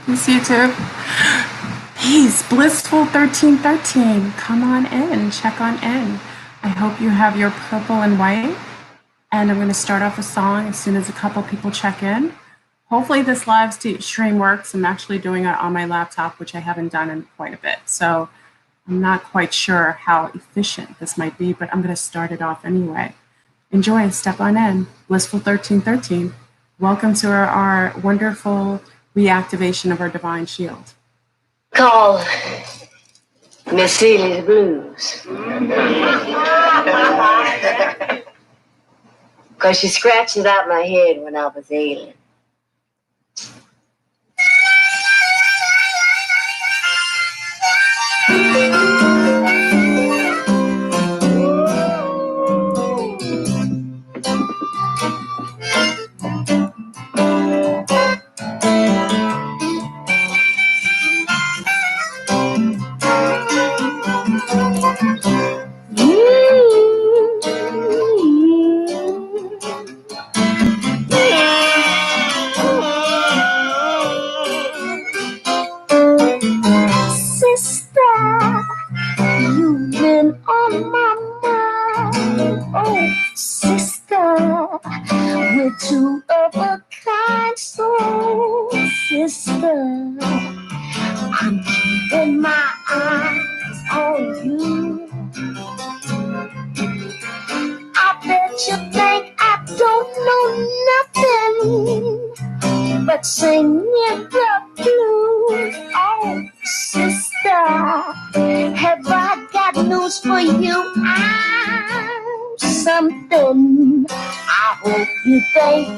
Miss you too. Peace, Blissfull 1313. Come on in, check on in. I hope you have your purple and white. And I'm going to start off a song as soon as a couple people check in. Hopefully this live stream works. I'm actually doing it on my laptop, which I haven't done in quite a bit. So I'm not quite sure how efficient this might be, but I'm going to start it off anyway. Enjoy, step on in. Blissfull 1313. Welcome to our wonderful reactivation of our divine shield. Called Miss Celia's Blues. Because she scratched it out my head when I was ailing.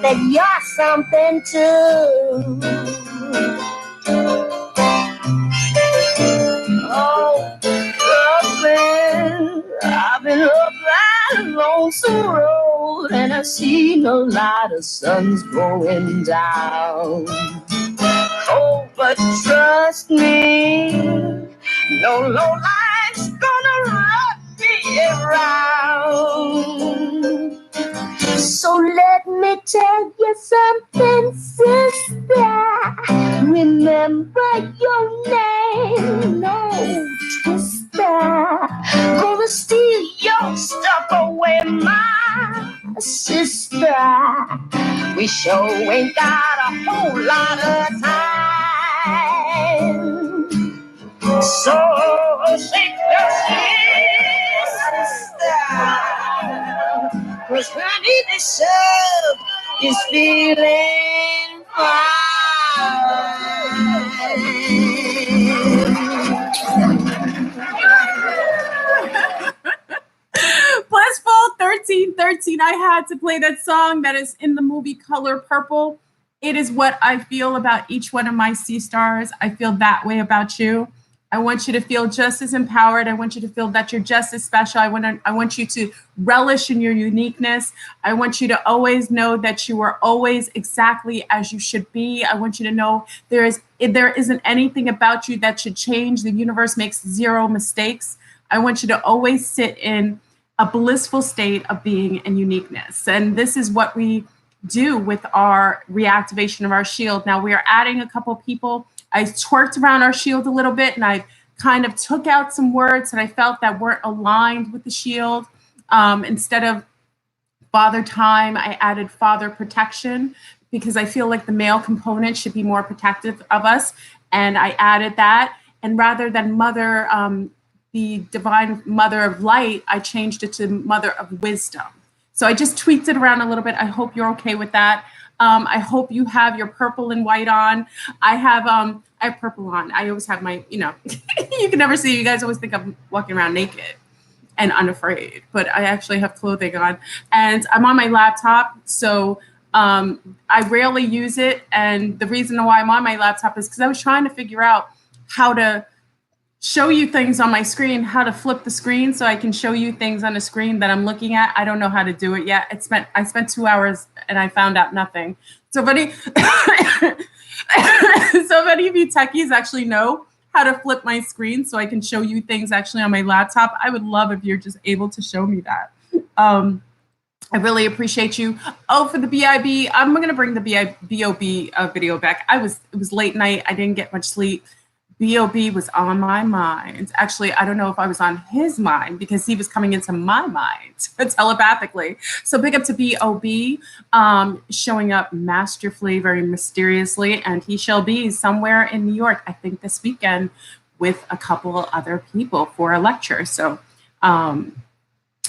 That you're something too. Oh, girlfriend, I've been up that lonesome road and I've seen a lot of suns going down. Oh, but trust me, no low life's gonna run me around. So let me tell you something, sister. Remember your name, no twister. Gonna steal your stuff away, my sister. We sure ain't got a whole lot of time. So shake your shit, sister. 'Cause honey, this love is feeling fine. Blissfull 1313. I had to play that song that is in the movie Color Purple. It is what I feel about each one of my sea stars. I feel that way about you. I want you to feel just as empowered. I want you to feel that you're just as special. I want you to relish in your uniqueness. I want you to always know that you are always exactly as you should be. I want you to know there isn't anything about you that should change. The universe makes zero mistakes. I want you to always sit in a blissful state of being and uniqueness. And this is what we do with our reactivation of our shield. Now we are adding a couple people. I twerked around our shield a little bit and I kind of took out some words that I felt that weren't aligned with the shield. Instead of father time, I added father protection because I feel like the male component should be more protective of us. And I added that. And rather than mother, the divine mother of light, I changed it to mother of wisdom. So I just tweaked it around a little bit. I hope you're okay with that. I hope you have your purple and white on. I have purple on. I always have my, you can never see. You guys always think I'm walking around naked and unafraid, but I actually have clothing on. And I'm on my laptop, so I rarely use it. And the reason why I'm on my laptop is because I was trying to figure out how to show you things on my screen, how to flip the screen so I can show you things on the screen that I'm looking at. I don't know how to do it yet. I spent 2 hours and I found out nothing. So many of you techies actually know how to flip my screen so I can show you things actually on my laptop. I would love if you're just able to show me that. I really appreciate you. Oh, for the BIB, I'm gonna bring the BOB video back. It was late night. I didn't get much sleep. BOB was on my mind. Actually, I don't know if I was on his mind because he was coming into my mind telepathically. So big up to BOB, showing up masterfully, very mysteriously, and he shall be somewhere in New York, I think this weekend, with a couple of other people for a lecture. So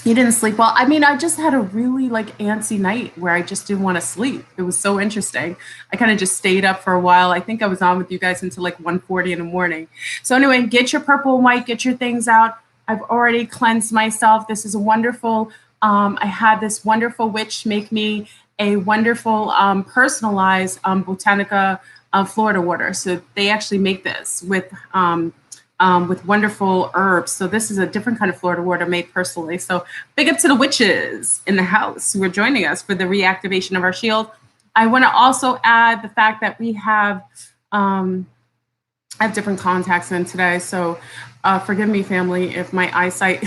he didn't sleep well. I mean, I just had a really like antsy night where I just didn't want to sleep. It was so interesting. I kind of just stayed up for a while. I think I was on with you guys until like 1:40 in the morning. So anyway, get your purple and white, get your things out. I've already cleansed myself. This is a wonderful, I had this wonderful witch make me a wonderful personalized Botanica Florida water. So they actually make this with wonderful herbs. So this is a different kind of Florida water made personally. So big up to the witches in the house who are joining us for the reactivation of our shield. I want to also add the fact that we have, I have different contacts in today. So forgive me, family, if my eyesight...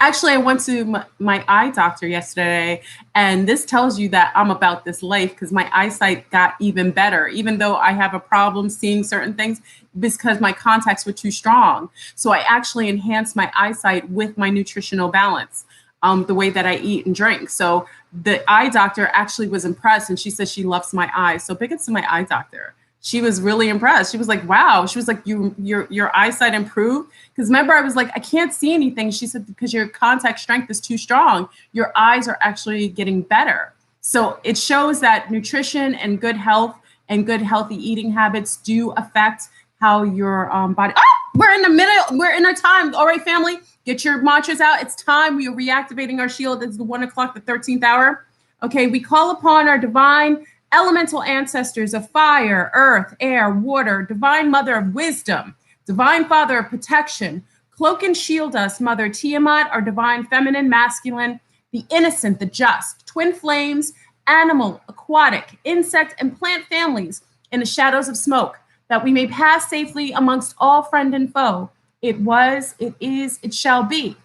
Actually, I went to my eye doctor yesterday, and this tells you that I'm about this life because my eyesight got even better, even though I have a problem seeing certain things because my contacts were too strong. So I actually enhanced my eyesight with my nutritional balance, the way that I eat and drink. So the eye doctor actually was impressed, and she said she loves my eyes. So big ups to my eye doctor. She was really impressed. She was like, wow. She was like, your eyesight improved. Because remember, I was like, I can't see anything. She said, because your contact strength is too strong, your eyes are actually getting better. So it shows that nutrition and good health and good healthy eating habits do affect how your body. Oh, we're in the middle. We're in our time. All right, family, get your mantras out. It's time. We are reactivating our shield. It's the 1 o'clock, the 13th hour. Okay, we call upon our divine elemental ancestors of fire, earth, air, water, divine mother of wisdom, divine father of protection, cloak and shield us, mother Tiamat, our divine feminine, masculine, the innocent, the just, twin flames, animal, aquatic, insect, and plant families in the shadows of smoke, that we may pass safely amongst all friend and foe. It was, it is, it shall be.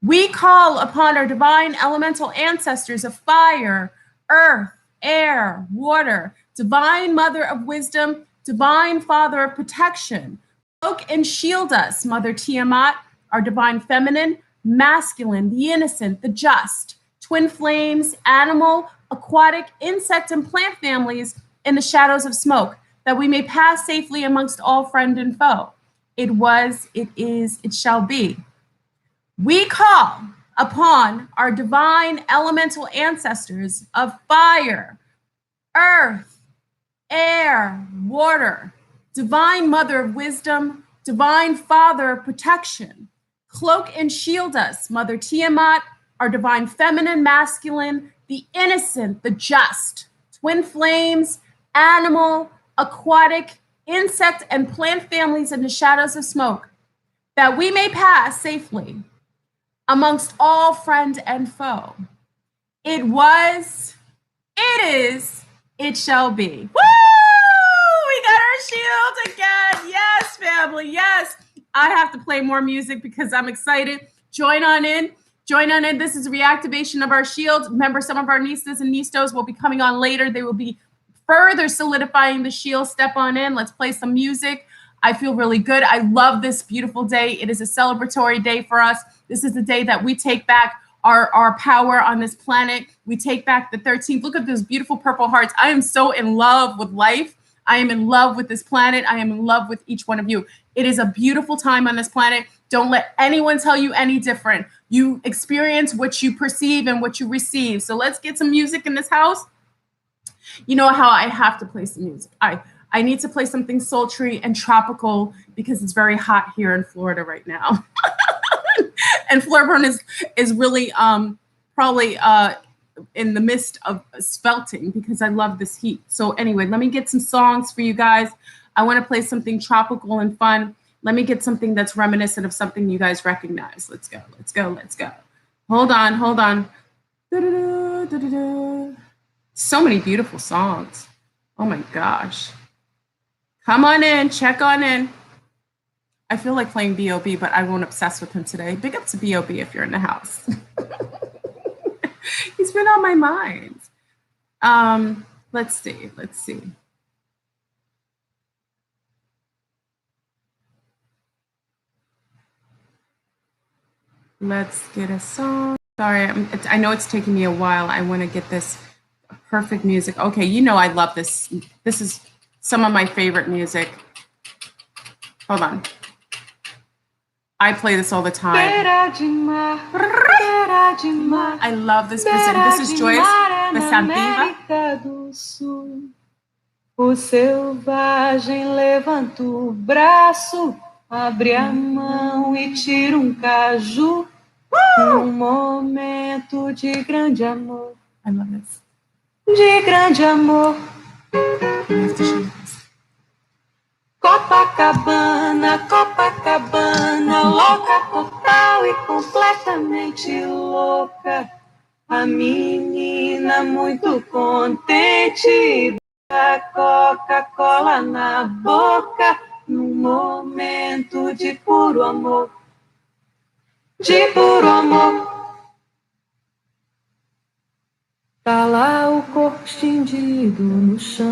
We call upon our divine elemental ancestors of fire, earth, air, water, divine mother of wisdom, divine father of protection. Cloak and shield us, mother Tiamat, our divine feminine, masculine, the innocent, the just, twin flames, animal, aquatic, insect, and plant families in the shadows of smoke, that we may pass safely amongst all friend and foe. It was, it is, it shall be. We call upon our divine elemental ancestors of fire, earth, air, water, divine mother of wisdom, divine father of protection. Cloak and shield us, mother Tiamat, our divine feminine, masculine, the innocent, the just, twin flames, animal, aquatic, insect, and plant families in the shadows of smoke, that we may pass safely amongst all friend and foe. It was, it is, it shall be. Woo! We got our shield again. Yes, family. Yes. I have to play more music because I'm excited. Join on in. Join on in. This is reactivation of our shield. Remember, some of our nieces and niestos will be coming on later. They will be further solidifying the shield. Step on in. Let's play some music. I feel really good. I love this beautiful day. It is a celebratory day for us. This is the day that we take back our power on this planet. We take back the 13th. Look at those beautiful purple hearts. I am so in love with life. I am in love with this planet. I am in love with each one of you. It is a beautiful time on this planet. Don't let anyone tell you any different. You experience what you perceive and what you receive. So let's get some music in this house. You know how I have to play some music. I need to play something sultry and tropical because it's very hot here in Florida right now. And Florida is really probably in the midst of svelting because I love this heat. So anyway, let me get some songs for you guys. I want to play something tropical and fun. Let me get something that's reminiscent of something you guys recognize. Let's go, let's go, let's go. Hold on, hold on. Da-da-da, da-da-da. So many beautiful songs. Oh my gosh. Come on in, check on in. I feel like playing B.O.B., but I won't obsess with him today. Big up to B.O.B. if you're in the house. He's been on my mind. Let's see. Let's get a song. Sorry, I know it's taking me a while. I want to get this perfect music. Okay, you know I love this. This is some of my favorite music. Hold on. I play this all the time. I love this music. This is Joyce Pessantiva. O selvagem levanta o braço, abre a mão e tira caju. Momento de grande amor. I love this. De grande amor. Copacabana, Copacabana, louca total e completamente louca. A menina muito contente, a Coca-Cola na boca, num momento de puro amor. De puro amor. Tá lá o corpo estendido no chão.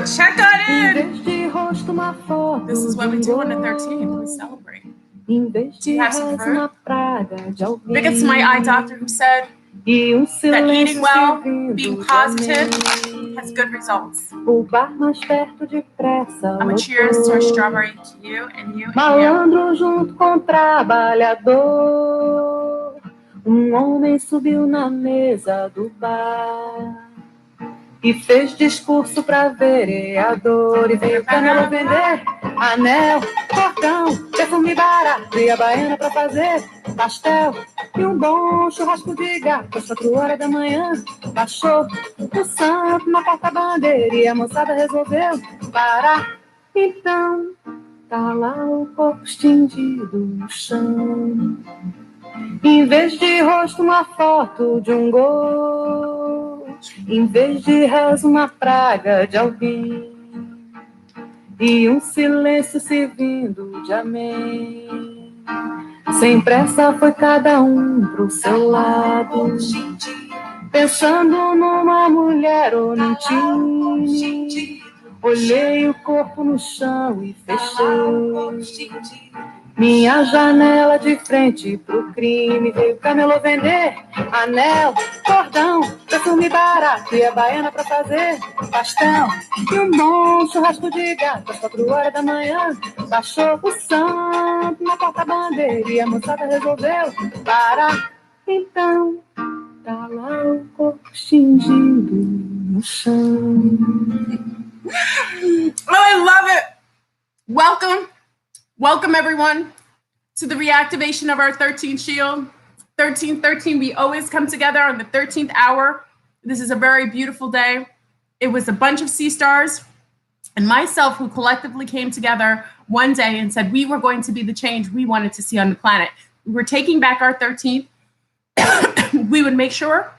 Check that in! Em vez de rosto, uma foto. This is what we do on the 13th. We celebrate. Em vez de uma praga de alguém. Big ups to my eye doctor who said that eating well, being positive, has good results. O bar mais perto depressa. I'm a cheers to our strawberry to you and you and Malandro you. junto com trabalhador. Homem subiu na mesa do bar e fez discurso pra vereador. E veio Camelo vender anel, cordão, perfume barato e a baiana pra fazer pastel. E bom churrasco de gato às 4 horas da manhã. Baixou o santo na porta-bandeira e a moçada resolveu parar. Então, tá lá o corpo estendido no chão. Em vez de rosto, uma foto de gol. Em vez de rezo, uma praga de alguém. E silêncio servindo de amém. Sem pressa foi cada pro seu lado, pensando numa mulher ou num time. Olhei o corpo no chão e fechei minha janela de frente pro crime. Veio Camelo vender anel, cordão, perfume barato e a baiana pra fazer pastel. E bom churrasco de gato às 4 horas da manhã. Baixou o santo na porta-bandeira e a moçada resolveu parar. Então, tá lá o corpo estendido no chão. Oh, I love it. Welcome everyone to the reactivation of our 13th shield. 13, we always come together on the 13th hour. This is a very beautiful day. It was a bunch of sea stars and myself who collectively came together one day and said we were going to be the change we wanted to see on the planet. We were taking back our 13th. We would make sure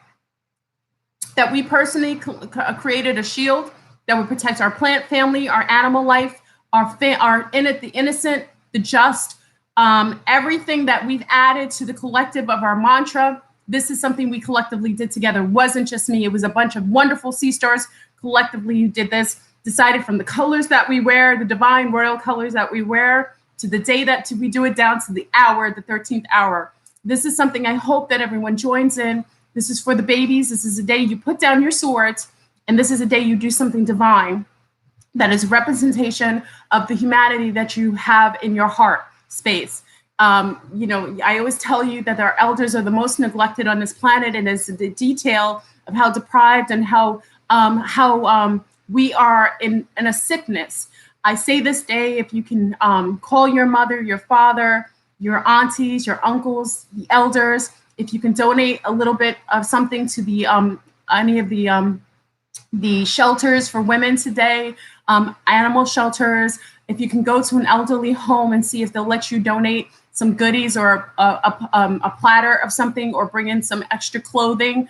that we personally created a shield that would protect our plant family, our animal life, the innocent, the just, everything that we've added to the collective of our mantra. This is something we collectively did together. It wasn't just me. It was a bunch of wonderful sea stars collectively who did this, decided from the colors that we wear, the divine royal colors that we wear, to the day that we do it down to the hour, the 13th hour. This is something I hope that everyone joins in. This is for the babies. This is a day you put down your swords, and this is a day you do something divine that is representation of the humanity that you have in your heart space. I always tell you that our elders are the most neglected on this planet, and it's the detail of how deprived and how we are in a sickness. I say this day, if you can call your mother, your father, your aunties, your uncles, the elders, if you can donate a little bit of something to the any of the shelters for women today, animal shelters. If you can go to an elderly home and see if they'll let you donate some goodies or a platter of something, or bring in some extra clothing.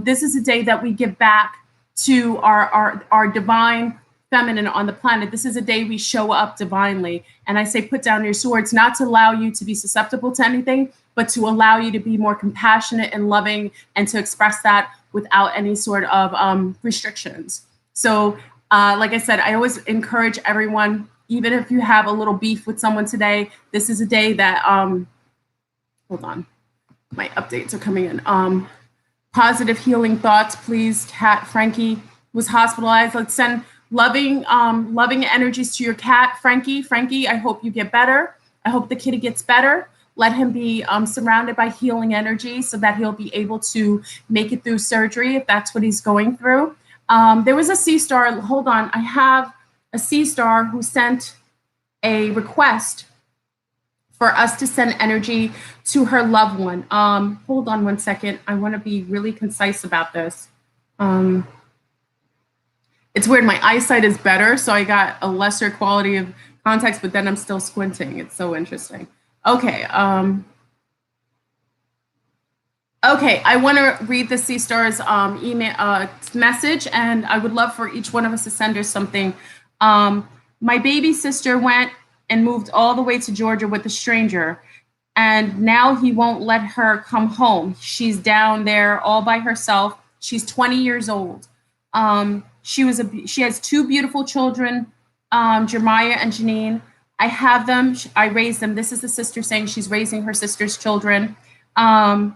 This is a day that we give back to our divine feminine on the planet. This is a day we show up divinely. And I say, put down your swords, not to allow you to be susceptible to anything, but to allow you to be more compassionate and loving and to express that without any sort of restrictions. So like I said, I always encourage everyone, even if you have a little beef with someone today, this is a day that, hold on, my updates are coming in. Positive healing thoughts, please. Cat Frankie was hospitalized. Let's send loving energies to your cat, Frankie. Frankie, I hope you get better. I hope the kitty gets better. Let him be surrounded by healing energy so that he'll be able to make it through surgery if that's what he's going through. There was a sea star. Hold on. I have a sea star who sent a request for us to send energy to her loved one. Hold on one second. I want to be really concise about this. It's weird. My eyesight is better, so I got a lesser quality of context, but then I'm still squinting. It's so interesting. Okay. Okay, I want to read the Sea Stars email message, and I would love for each one of us to send her something. My baby sister went and moved all the way to Georgia with a stranger, and now he won't let her come home. She's down there all by herself. She's 20 years old. She has two beautiful children, Jeremiah and Janine. I have them. I raised them. This is the sister saying she's raising her sister's children. The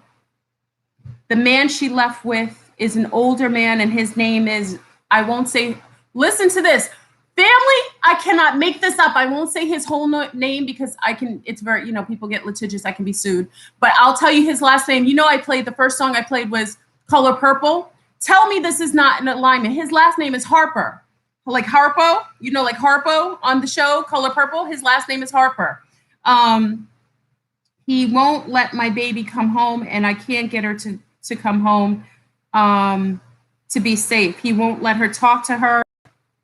man she left with is an older man, and his name is, I won't say, listen to this. Family, I cannot make this up. I won't say his whole name because it's very, people get litigious. I can be sued. But I'll tell you his last name. The first song I played was Color Purple. Tell me this is not in alignment. His last name is Harper. Like Harpo, like Harpo on the show, Color Purple. His last name is Harper. He won't let my baby come home, and I can't get her to come home to be safe. He won't let her talk to her.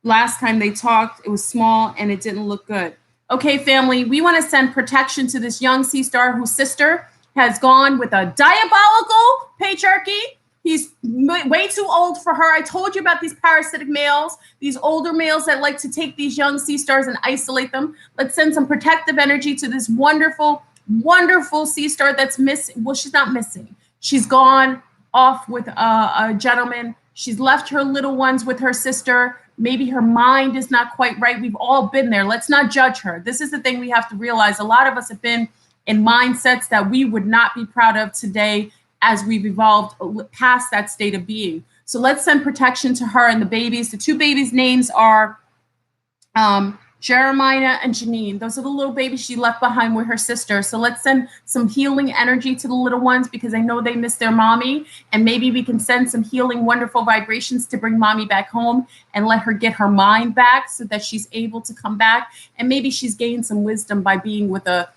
Last time they talked, it was small and it didn't look good. Okay, family, we want to send protection to this young sea star whose sister has gone with a diabolical patriarchy. He's way too old for her. I told you about these parasitic males, these older males that like to take these young sea stars and isolate them. Let's send some protective energy to this wonderful, wonderful sea star that's missing. Well, she's not missing. She's gone off with a gentleman. She's left her little ones with her sister. Maybe her mind is not quite right. We've all been there. Let's not judge her. This is the thing we have to realize. A lot of us have been in mindsets that we would not be proud of today as we've evolved past that state of being. So let's send protection to her and the babies. The two babies' names are Jeremiah and Janine. Those are the little babies she left behind with her sister. So let's send some healing energy to the little ones because I know they miss their mommy. And maybe we can send some healing, wonderful vibrations to bring mommy back home and let her get her mind back so that she's able to come back. And maybe she's gained some wisdom by being with a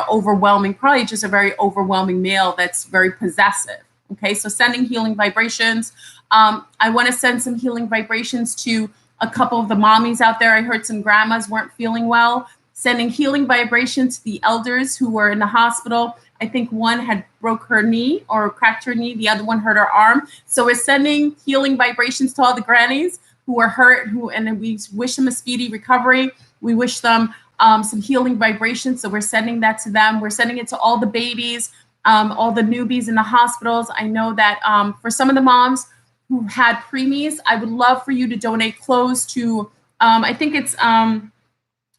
overwhelming, probably just a very overwhelming male that's very possessive. Okay, so sending healing vibrations. I want to send some healing vibrations to a couple of the mommies out there. I heard some grandmas weren't feeling well. Sending healing vibrations to the elders who were in the hospital. I think one had broke her knee or cracked her knee. The other one hurt her arm. So we're sending healing vibrations to all the grannies who are hurt, and we wish them a speedy recovery. We wish them some healing vibrations. So we're sending that to them. We're sending it to all the babies, all the newbies in the hospitals. I know that for some of the moms who had preemies, I would love for you to donate clothes to, I think it's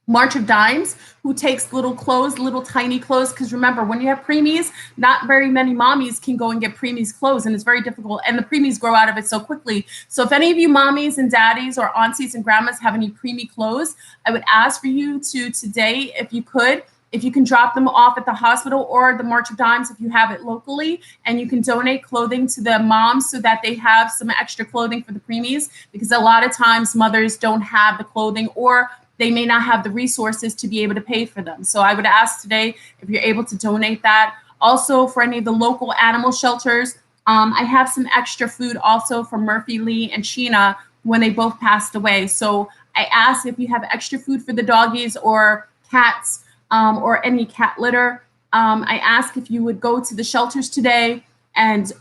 March of Dimes, who takes little clothes, little tiny clothes. Because remember, when you have preemies, not very many mommies can go and get preemies clothes, and it's very difficult. And the preemies grow out of it so quickly. So if any of you mommies and daddies or aunties and grandmas have any preemie clothes, I would ask for you to today, if you can drop them off at the hospital or the March of Dimes if you have it locally, and you can donate clothing to the moms so that they have some extra clothing for the preemies, because a lot of times mothers don't have the clothing or they may not have the resources to be able to pay for them. So I would ask today if you're able to donate that. Also for any of the local animal shelters, I have some extra food also for Murphy, Lee, and Sheena when they both passed away. So I ask if you have extra food for the doggies or cats, or any cat litter. I ask if you would go to the shelters today and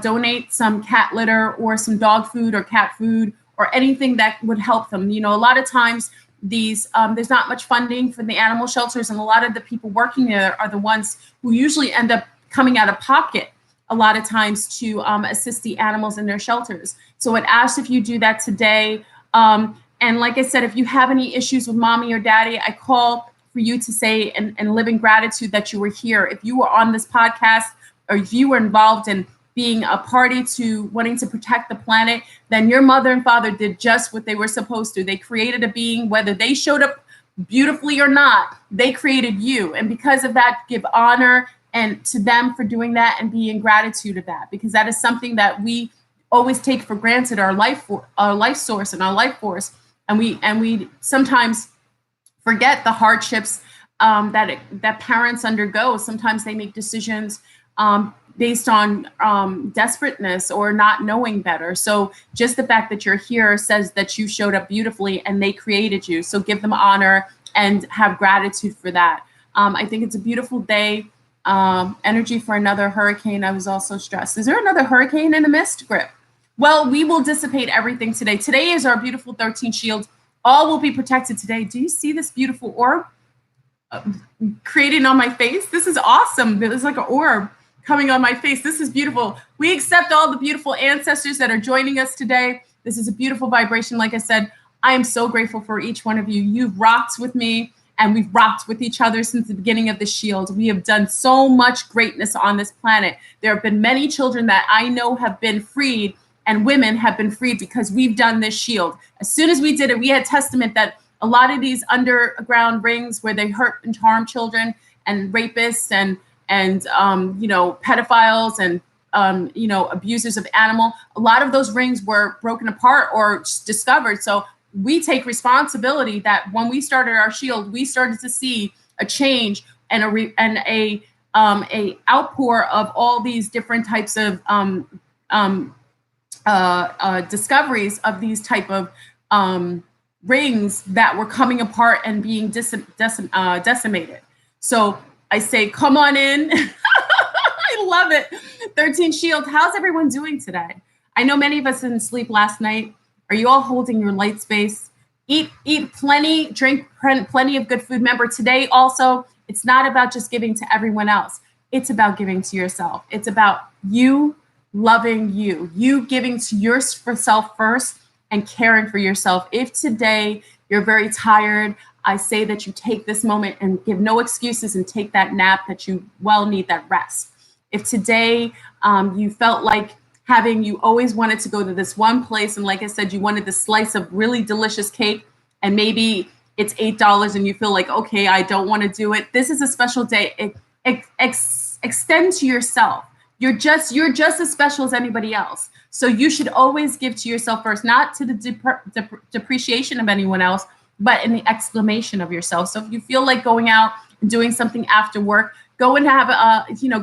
donate some cat litter or some dog food or cat food or anything that would help them. A lot of times these, there's not much funding for the animal shelters, and a lot of the people working there are the ones who usually end up coming out of pocket a lot of times to assist the animals in their shelters. So it asks if you do that today. And like I said, if you have any issues with mommy or daddy, I call for you to say and live in gratitude that you were here. If you were on this podcast, or if you were involved in being a party to wanting to protect the planet, then your mother and father did just what they were supposed to. They created a being, whether they showed up beautifully or not, they created you. And because of that, give honor and to them for doing that, and be in gratitude of that, because that is something that we always take for granted, our life source and our life force. And we sometimes forget the hardships that parents undergo. Sometimes they make decisions based on desperateness or not knowing better. So just the fact that you're here says that you showed up beautifully and they created you. So give them honor and have gratitude for that. I think it's a beautiful day. Energy for another hurricane. I was also stressed. Is there another hurricane in the mist, Grip? Well, we will dissipate everything today. Today is our beautiful 13 shield. All will be protected today. Do you see this beautiful orb created on my face? This is awesome. There's like an orb coming on my face. This is beautiful. We accept all the beautiful ancestors that are joining us today. This is a beautiful vibration. Like I said, I am so grateful for each one of you. You've rocked with me, and we've rocked with each other since the beginning of the shield. We have done so much greatness on this planet. There have been many children that I know have been freed, and women have been freed because we've done this shield. As soon as we did it, we had testament that a lot of these underground rings where they hurt and harm children, and rapists and pedophiles and abusers of animal, a lot of those rings were broken apart or discovered. So we take responsibility that when we started our shield, we started to see a change and a outpour of all these different types of discoveries of these type of rings that were coming apart and being decimated. So I say, come on in. I love it. 13 Shield. How's everyone doing today? I know many of us didn't sleep last night. Are you all holding your light space? Eat plenty, drink plenty of good food. Remember, today also, it's not about just giving to everyone else. It's about giving to yourself. It's about you loving you giving to yourself first and caring for yourself. If today you're very tired, I say that you take this moment and give no excuses and take that nap that you well need, that rest. If today you felt like you always wanted to go to this one place, and like I said, you wanted the slice of really delicious cake, and maybe it's $8 and you feel like, okay, I don't want to do it. This is a special day. Extend to yourself. You're just as special as anybody else. So you should always give to yourself first, not to the depreciation of anyone else, but in the exclamation of yourself. So if you feel like going out and doing something after work, go and have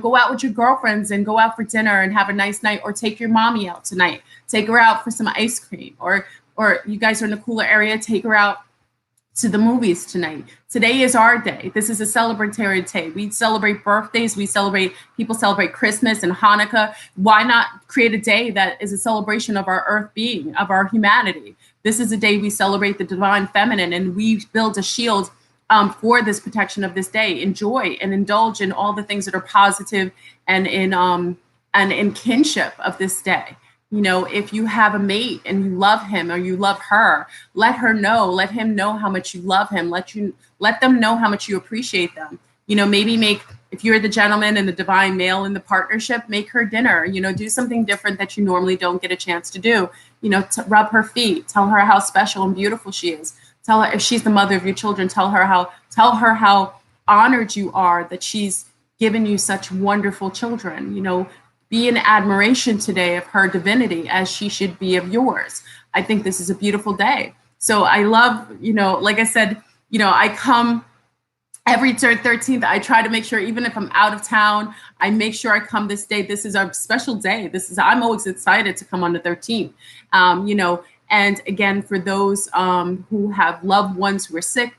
go out with your girlfriends and go out for dinner and have a nice night, or take your mommy out tonight. Take her out for some ice cream, or you guys are in a cooler area, take her out to the movies tonight. Today is our day. This is a celebratory day. We celebrate birthdays. People celebrate Christmas and Hanukkah. Why not create a day that is a celebration of our earth being, of our humanity? This is a day we celebrate the divine feminine, and we build a shield for this protection of this day. Enjoy and indulge in all the things that are positive and in kinship of this day. If you have a mate and you love him or you love her, let him know how much you love him. Let them know how much you appreciate them. Maybe if you're the gentleman and the divine male in the partnership, make her dinner, do something different that you normally don't get a chance to do, to rub her feet, tell her how special and beautiful she is. Tell her, if she's the mother of your children, tell her how honored you are that she's given you such wonderful children. Be in admiration today of her divinity as she should be of yours. I think this is a beautiful day. So I love, like I said, I come every 13th. I try to make sure, even if I'm out of town, I make sure I come this day. This is our special day. I'm always excited to come on the 13th, And again, for those who have loved ones who are sick,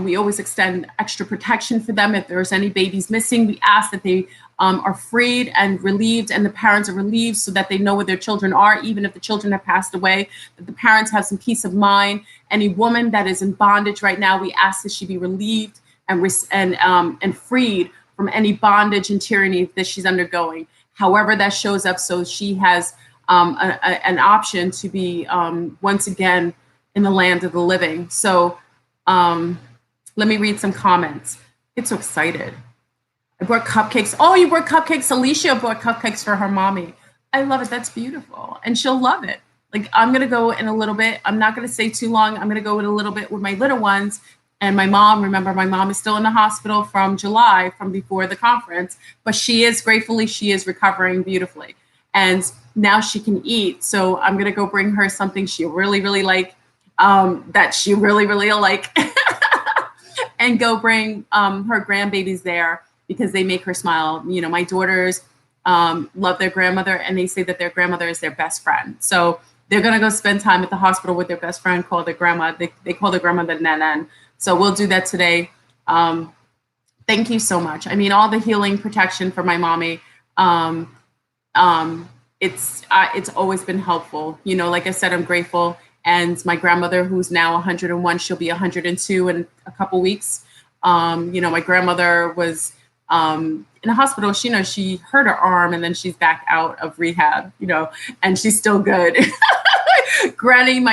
We always extend extra protection for them. If there's any babies missing, we ask that they are freed and relieved, and the parents are relieved so that they know where their children are, even if the children have passed away, that the parents have some peace of mind. Any woman that is in bondage right now, we ask that she be relieved and freed from any bondage and tyranny that she's undergoing, however that shows up, so she has an option to be once again in the land of the living. So let me read some comments. Get so excited. I brought cupcakes. Oh, you brought cupcakes. Alicia brought cupcakes for her mommy. I love it. That's beautiful. And she'll love it. Like, I'm going to go in a little bit. I'm not going to stay too long. I'm going to go in a little bit with my little ones. And my mom, remember, my mom is still in the hospital from July, from before the conference, but she is recovering beautifully. And now she can eat. So I'm going to go bring her something she really, really like, that she really, really like, and go bring her grandbabies there because they make her smile. You know, my daughters love their grandmother, and they say that their grandmother is their best friend. So they're going to go spend time at the hospital with their best friend called their grandma. They call their grandma the Nanan. So we'll do that today. Thank you so much. I mean, all the healing protection for my mommy. It's always been helpful. You know, like I said, I'm grateful. And my grandmother, who's now 101, she'll be 102 in a couple weeks. You know, my grandmother was in a hospital. She hurt her arm, and then she's back out of rehab, you know, and she's still good. Granny,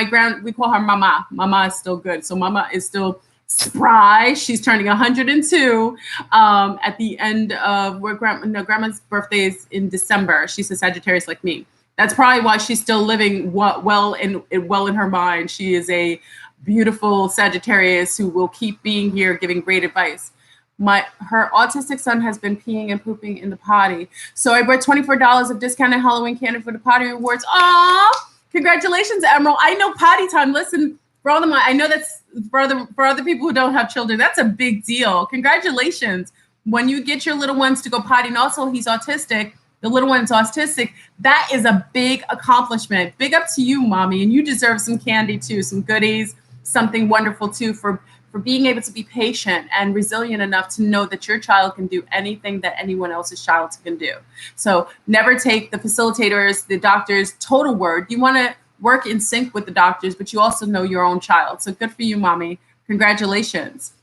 we call her Mama. Mama is still good. So Mama is still spry. She's turning 102 at the end of grandma's birthday is in December. She's a Sagittarius like me. That's probably why she's still living well in her mind. She is a beautiful Sagittarius who will keep being here, giving great advice. Her autistic son has been peeing and pooping in the potty. So I brought $24 of discounted Halloween candy for the potty rewards. Aw, congratulations, Emerald. I know potty time. Listen, for all of I know that's for other people who don't have children, that's a big deal. Congratulations. When you get your little ones to go potty, and also he's autistic, the little one's autistic, that is a big accomplishment. Big up to you, mommy. And you deserve some candy too, some goodies, something wonderful too, for being able to be patient and resilient enough to know that your child can do anything that anyone else's child can do. So never take the facilitators, the doctors' total word. You want to work in sync with the doctors, but you also know your own child. So good for you, mommy. Congratulations.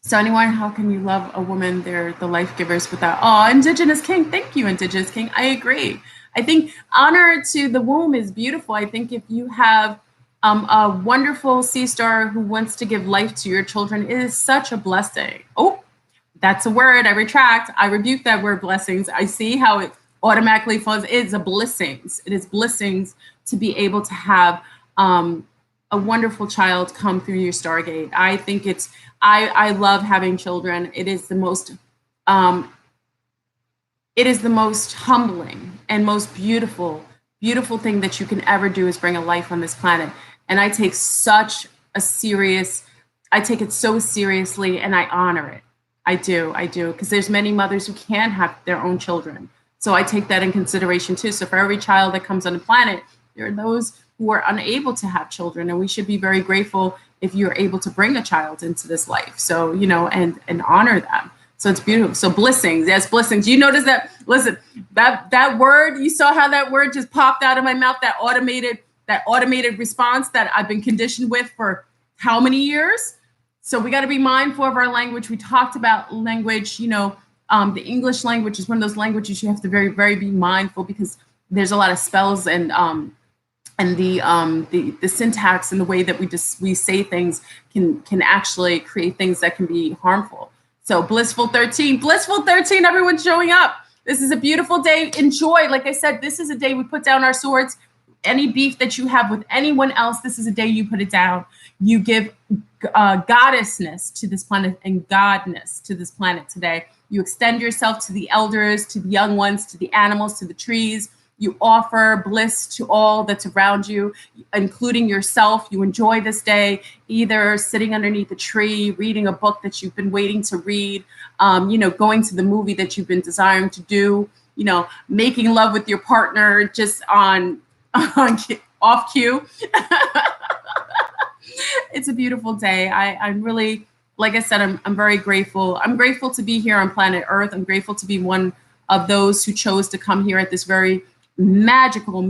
So anyone, how can you love a woman? They're the life givers without, Indigenous King. Thank you, Indigenous King. I agree. I think honor to the womb is beautiful. I think if you have a wonderful sea star who wants to give life to your children, it is such a blessing. Oh, that's a word. I retract. I rebuke that word, blessings. I see how it automatically falls. It's a blessings. It is blessings to be able to have a wonderful child come through your Stargate. I think I love having children. It is the most humbling and most beautiful thing that you can ever do is bring a life on this planet. And I take it so seriously, and I honor it. I do, because there's many mothers who can't have their own children. So I take that in consideration too. So for every child that comes on the planet, there are those who are unable to have children, and we should be very grateful if you're able to bring a child into this life. So, you know, and honor them. So it's beautiful. So blessings, yes, blessings. You notice that, listen, that word, you saw how that word just popped out of my mouth, that automated response that I've been conditioned with for how many years? So we got to be mindful of our language. We talked about language, you know, the English language is one of those languages you have to very, very be mindful, because there's a lot of spells and the syntax and the way that we say things can actually create things that can be harmful. So Blissfull 13, everyone's showing up. This is a beautiful day. Enjoy. Like I said, this is a day we put down our swords. Any beef that you have with anyone else, this is a day you put it down. You give goddessness to this planet and godness to this planet today. You extend yourself to the elders, to the young ones, to the animals, to the trees. You offer bliss to all that's around you, including yourself. You enjoy this day, either sitting underneath a tree, reading a book that you've been waiting to read, you know, going to the movie that you've been desiring to do, you know, making love with your partner just on off cue. It's a beautiful day. I'm really, like I said, I'm very grateful. I'm grateful to be here on planet Earth. I'm grateful to be one of those who chose to come here at this very magical,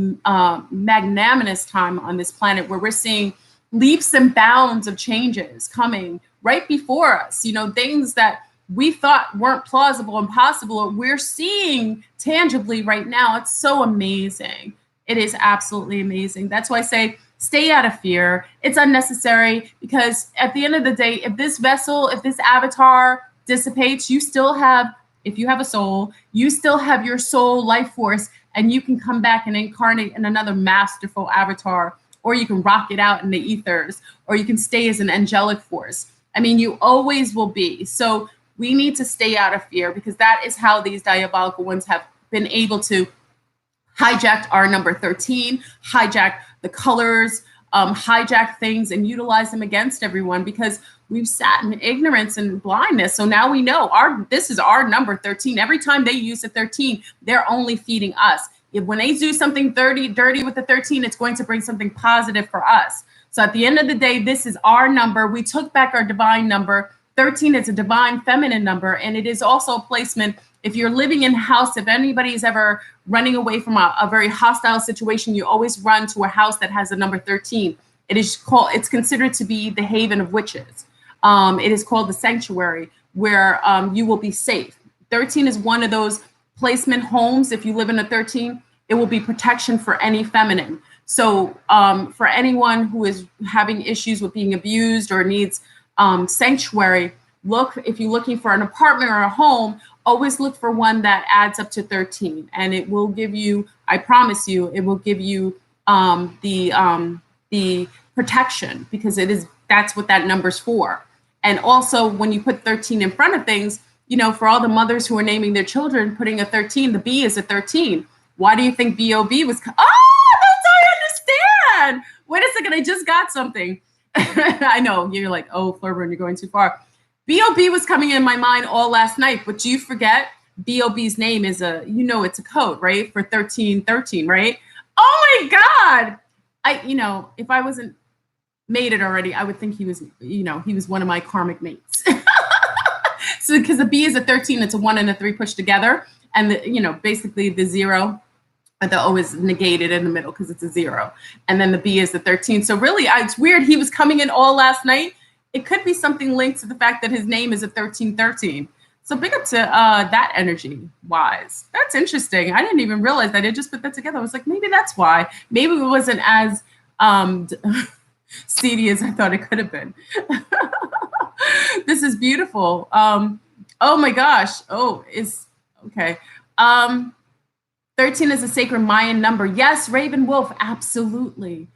magnanimous time on this planet where we're seeing leaps and bounds of changes coming right before us. You know, things that we thought weren't plausible and possible, we're seeing tangibly right now. It's so amazing. It is absolutely amazing. That's why I say stay out of fear. It's unnecessary because at the end of the day, if this vessel, if this avatar dissipates, you still have, if you have a soul, you still have your soul life force, and you can come back and incarnate in another masterful avatar, or you can rock it out in the ethers, or you can stay as an angelic force. I mean, you always will be. So we need to stay out of fear because that is how these diabolical ones have been able to hijack our number 13, hijack the colors, hijack things and utilize them against everyone because we've sat in ignorance and blindness. So now we know this is our number 13. Every time they use the 13, they're only feeding us. When they do something dirty with the 13, it's going to bring something positive for us. So at the end of the day, this is our number. We took back our divine number. 13 is a divine feminine number, and it is also a placement. If you're living in a house, if anybody is ever running away from a very hostile situation, you always run to a house that has the number 13. It's considered to be the haven of witches. It is called the sanctuary where you will be safe. 13 is one of those placement homes. If you live in a 13, it will be protection for any feminine. So for anyone who is having issues with being abused or needs sanctuary, if you're looking for an apartment or a home, always look for one that adds up to 13, and it will give you, I promise you, it will give you the protection because that's what that number's for. And also when you put 13 in front of things, you know, for all the mothers who are naming their children, putting a 13, the B is a 13. Why do you think B.O.B. was? Oh, that's how I understand. Wait a second, I just got something. I know you're like, oh, Flurburn, you're going too far. B.O.B. was coming in my mind all last night, but do you forget B.O.B.'s name is it's a code, right? For 1313, right? Oh my God. If I wasn't made it already, I would think he was one of my karmic mates. So because the B is a 13, it's a 1 and a 3 pushed together. And basically the 0, the O is negated in the middle because it's a 0. And then the B is the 13. So really, it's weird. He was coming in all last night. It could be something linked to the fact that his name is a 1313. So big up to that energy wise. That's interesting. I didn't even realize that. I just put that together. I was like, maybe that's why. Maybe it wasn't as seedy as I thought it could have been. This is beautiful. Oh my gosh. Oh, it's okay. 13 is a sacred Mayan number. Yes, Raven Wolf. Absolutely.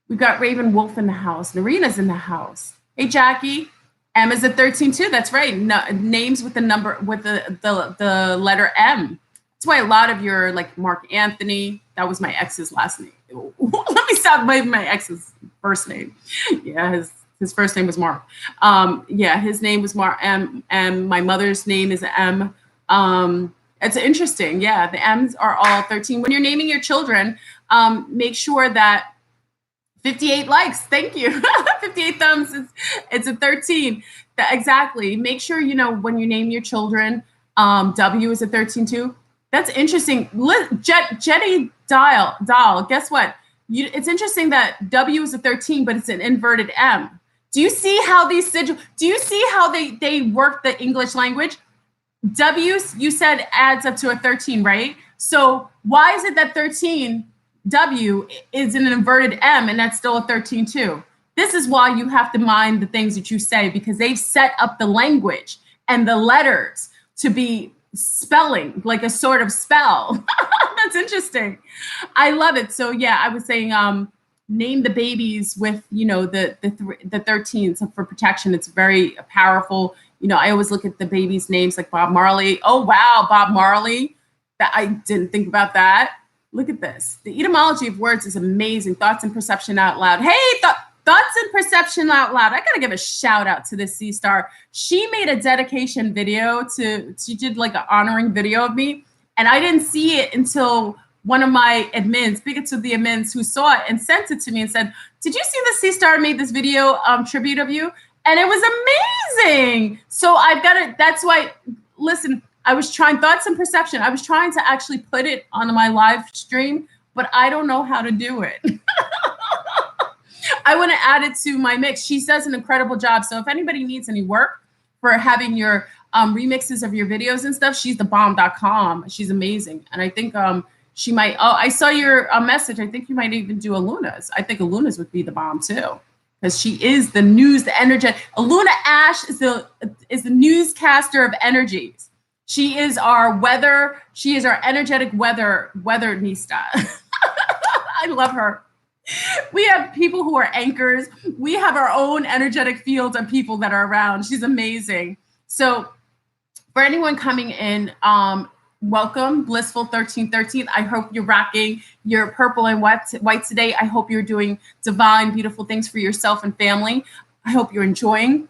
We've got Raven Wolf in the house. Narina's in the house. Hey, Jackie. M is a 13 too. That's right. No, names with the number with the letter M. That's why a lot of your like Mark Anthony. That was my ex's last name. Let me stop by my ex's first name. Yeah, his first name was Mark. His name was Mark M. My mother's name is M. It's interesting. Yeah, the M's are all 13. When you're naming your children, make sure that 58 likes. Thank you. 58 thumbs. It's a 13. Exactly. Make sure, when you name your children, W is a 13 too. That's interesting. Jenny Dahl, guess what? It's interesting that W is a 13, but it's an inverted M. Do you see how they work the English language? W, you said, adds up to a 13, right? So why is it that 13 W is an inverted M and that's still a 13 too? This is why you have to mind the things that you say, because they've set up the language and the letters to be spelling like a sort of spell. That's interesting. I love it. So yeah, I was saying name the babies with the 13s for protection. It's very powerful. I always look at the babies' names like Bob Marley. Oh wow, Bob Marley. That I didn't think about that. Look at this. The etymology of words is amazing. Thoughts and perception out loud. Hey, thoughts and perception out loud. I gotta give a shout out to this C-Star. She made a dedication video she did like an honoring video of me. And I didn't see it until one of my admins, big to the admins, who saw it and sent it to me and said, "Did you see the Sea Star made this video tribute of you?" And it was amazing. So I've got it. That's why, listen, I was trying thoughts and perception. I was trying to actually put it on my live stream, but I don't know how to do it. I want to add it to my mix. She does an incredible job. So if anybody needs any work for having your remixes of your videos and stuff, she's thebomb.com. She's amazing. And I think she might, I saw your message. I think you might even do Aluna's. I think Aluna's would be the bomb too. Because she is the news, the energetic. Aluna Ash is the newscaster of energies. She is our weather. She is our energetic weathernista. I love her. We have people who are anchors. We have our own energetic field of people that are around. She's amazing. So for anyone coming in, welcome, Blissful 1313. I hope you're rocking your purple and white today. I hope you're doing divine, beautiful things for yourself and family. I hope you're enjoying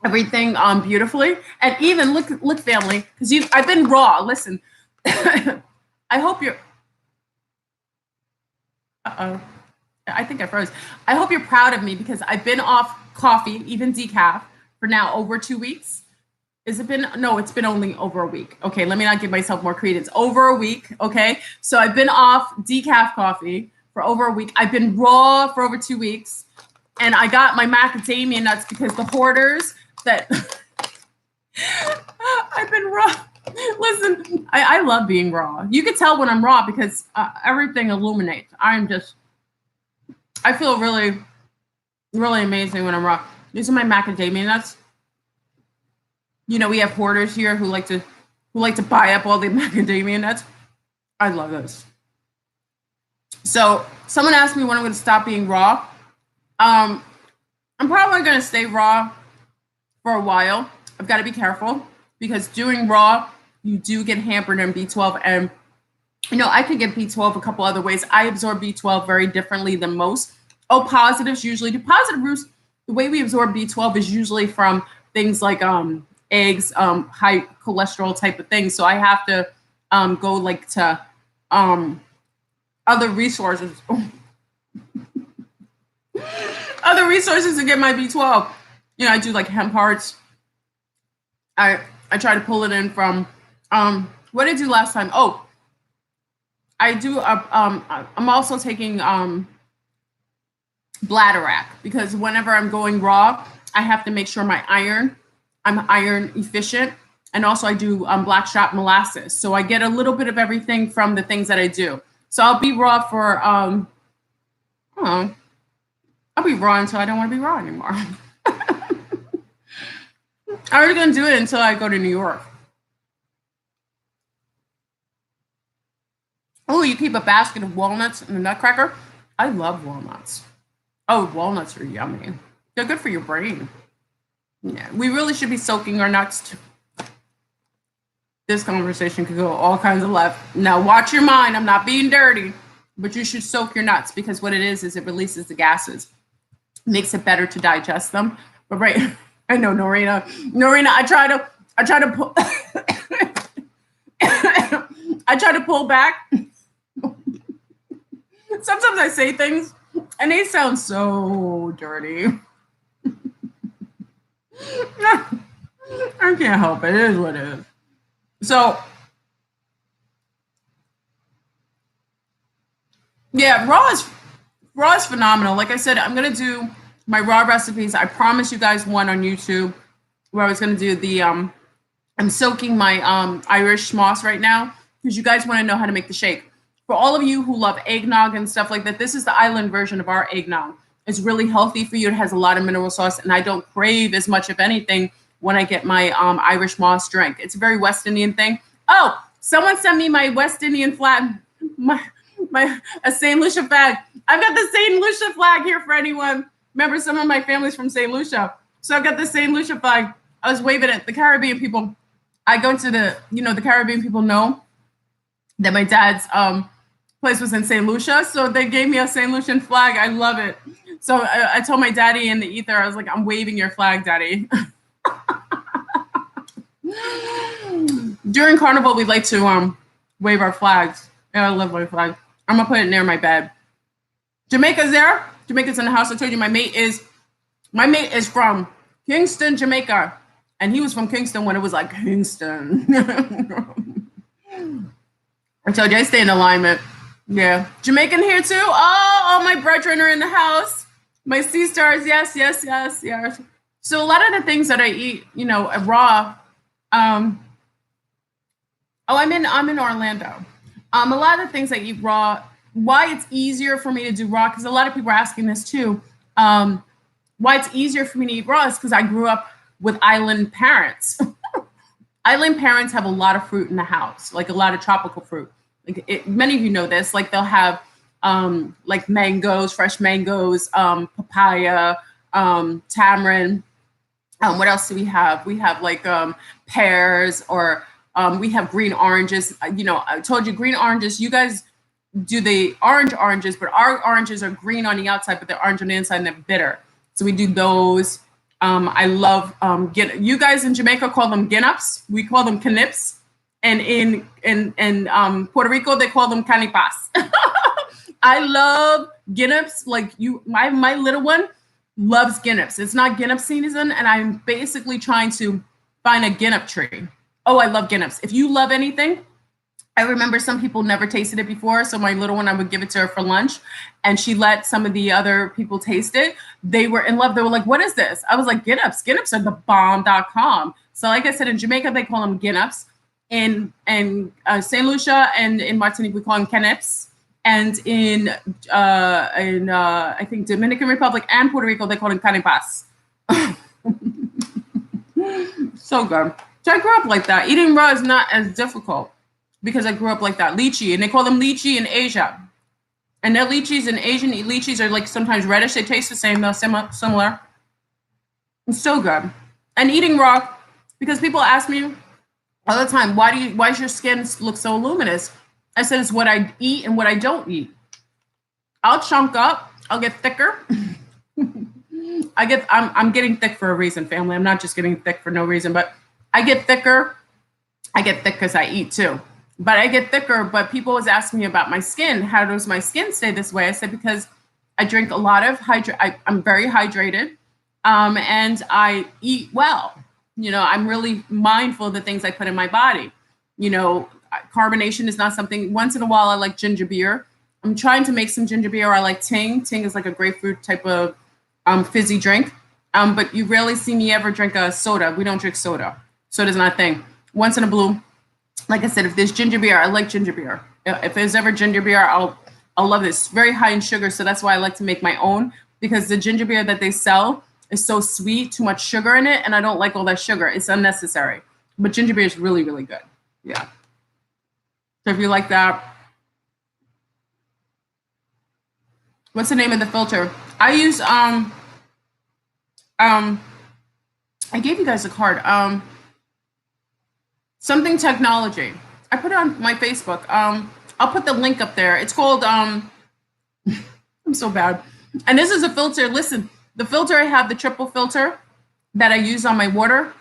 everything beautifully. And even look, family, because I've been raw. Listen, I hope you're. I think I froze. I hope you're proud of me because I've been off coffee, even decaf, for now over 2 weeks. Has it been? No, it's been only over a week. Okay, let me not give myself more credence. Over a week, okay? So I've been off decaf coffee for over a week. I've been raw for over 2 weeks. And I got my macadamia nuts because the hoarders that... I've been raw. Listen, I love being raw. You can tell when I'm raw because everything illuminates. I feel really, really amazing when I'm raw. These are my macadamia nuts. You know, we have hoarders here who like to buy up all the macadamia nuts. I love those. So someone asked me when I'm going to stop being raw. I'm probably going to stay raw for a while. I've got to be careful because doing raw, you do get hampered in B12. And, you know, I can get B12 a couple other ways. I absorb B12 very differently than most. Positives usually do. Positive roots, the way we absorb B12 is usually from things like eggs, high cholesterol type of things. So I have to go like to other resources. Other resources to get my B12. You know, I do like hemp hearts. I try to pull it in from what did I do last time? Oh, I do I'm also taking Bladerac because whenever I'm going raw, I have to make sure I'm iron efficient. And also I do black shot molasses. So I get a little bit of everything from the things that I do. So I'll be raw for, I'll be raw until I don't want to be raw anymore. I'm already going to do it until I go to New York. Oh, you keep a basket of walnuts and a nutcracker? I love walnuts. Oh, walnuts are yummy. They're good for your brain. Yeah, we really should be soaking our nuts. This conversation could go all kinds of left. Now, watch your mind. I'm not being dirty, but you should soak your nuts because what it is it releases the gases. Makes it better to digest them. But right, I know, Norina, I try to pull, I try to pull back. Sometimes I say things and they sound so dirty. I can't help it. It is what it is. So, yeah, raw is phenomenal. Like I said, I'm going to do my raw recipes. I promised you guys one on YouTube where I was going to do the, I'm soaking my Irish moss right now because you guys want to know how to make the shake. For all of you who love eggnog and stuff like that, this is the island version of our eggnog. It's really healthy for you. It has a lot of mineral sauce, and I don't crave as much of anything when I get my Irish moss drink. It's a very West Indian thing. Oh, someone sent me my West Indian flag, a St. Lucia flag. I've got the St. Lucia flag here for anyone. Remember, some of my family's from St. Lucia. So I've got the St. Lucia flag. I was waving it. The Caribbean people, I go to the Caribbean people know that my dad's place was in St. Lucia. So they gave me a St. Lucian flag. I love it. So I told my daddy in the ether, I was like, I'm waving your flag, daddy. During Carnival, we like to wave our flags. Yeah, I love my flag. I'm gonna put it near my bed. Jamaica's there. Jamaica's in the house. I told you my mate is from Kingston, Jamaica. And he was from Kingston when it was like Kingston. I told you I stay in alignment. Yeah. Jamaican here too. Oh, all my brethren are in the house. My sea stars. Yes, yes, yes, yes. So a lot of the things that I eat, you know, raw. I'm in Orlando. A lot of the things I eat raw. Why it's easier for me to do raw, because a lot of people are asking this too. Why it's easier for me to eat raw is because I grew up with island parents. Island parents have a lot of fruit in the house, like a lot of tropical fruit. Like many of you know this. Like they'll have like mangoes, fresh mangoes, papaya, tamarind. What else do we have? We have like pears, or we have green oranges. You know, I told you green oranges. You guys do the oranges, but our oranges are green on the outside, but they're orange on the inside and they're bitter. So we do those. I love you guys in Jamaica call them guinups. We call them canips. And in Puerto Rico, they call them canipas. I love guinups. Like my little one loves guinups. It's not guinup season, and I'm basically trying to find a guinup tree. Oh, I love guinups. If you love anything, I remember some people never tasted it before. So my little one, I would give it to her for lunch, and she let some of the other people taste it. They were in love. They were like, what is this? I was like, guinups. Guinups are the bomb.com. So like I said, in Jamaica, they call them guinups. In St. Lucia and in Martinique, we call them canips. And in I think Dominican Republic and Puerto Rico, they call them canipas. So good. So I grew up like that. Eating raw is not as difficult because I grew up like that. Lychee, and they call them lychee in Asia. And their lychees in Asian lychees are like sometimes reddish. They taste the same, though, similar. It's so good. And eating raw, because people ask me all the time, why does your skin look so luminous? I said it's what I eat and what I don't eat. I'll chunk up. I'll get thicker. I'm getting thick for a reason, family. I'm not just getting thick for no reason, but I get thicker. I get thick because I eat too. But I get thicker. But people always ask me about my skin. How does my skin stay this way? I said because I drink a lot of I'm very hydrated, and I eat well. You know, I'm really mindful of the things I put in my body. You know, carbonation is not something. Once in a while, I like ginger beer. I'm trying to make some ginger beer. I like Ting. Ting is like a grapefruit type of fizzy drink. But you rarely see me ever drink a soda. We don't drink soda. Soda's not a thing. Once in a blue. Like I said, if there's ginger beer, I like ginger beer. If there's ever ginger beer, I'll love this. It's very high in sugar, so that's why I like to make my own, because the ginger beer that they sell is so sweet, too much sugar in it, and I don't like all that sugar. It's unnecessary. But ginger beer is really, really good. Yeah. So if you like that. What's the name of the filter? I use I gave you guys a card. Something technology. I put it on my Facebook. I'll put the link up there. It's called I'm so bad. And this is a filter. Listen, the filter I have, the triple filter that I use on my water.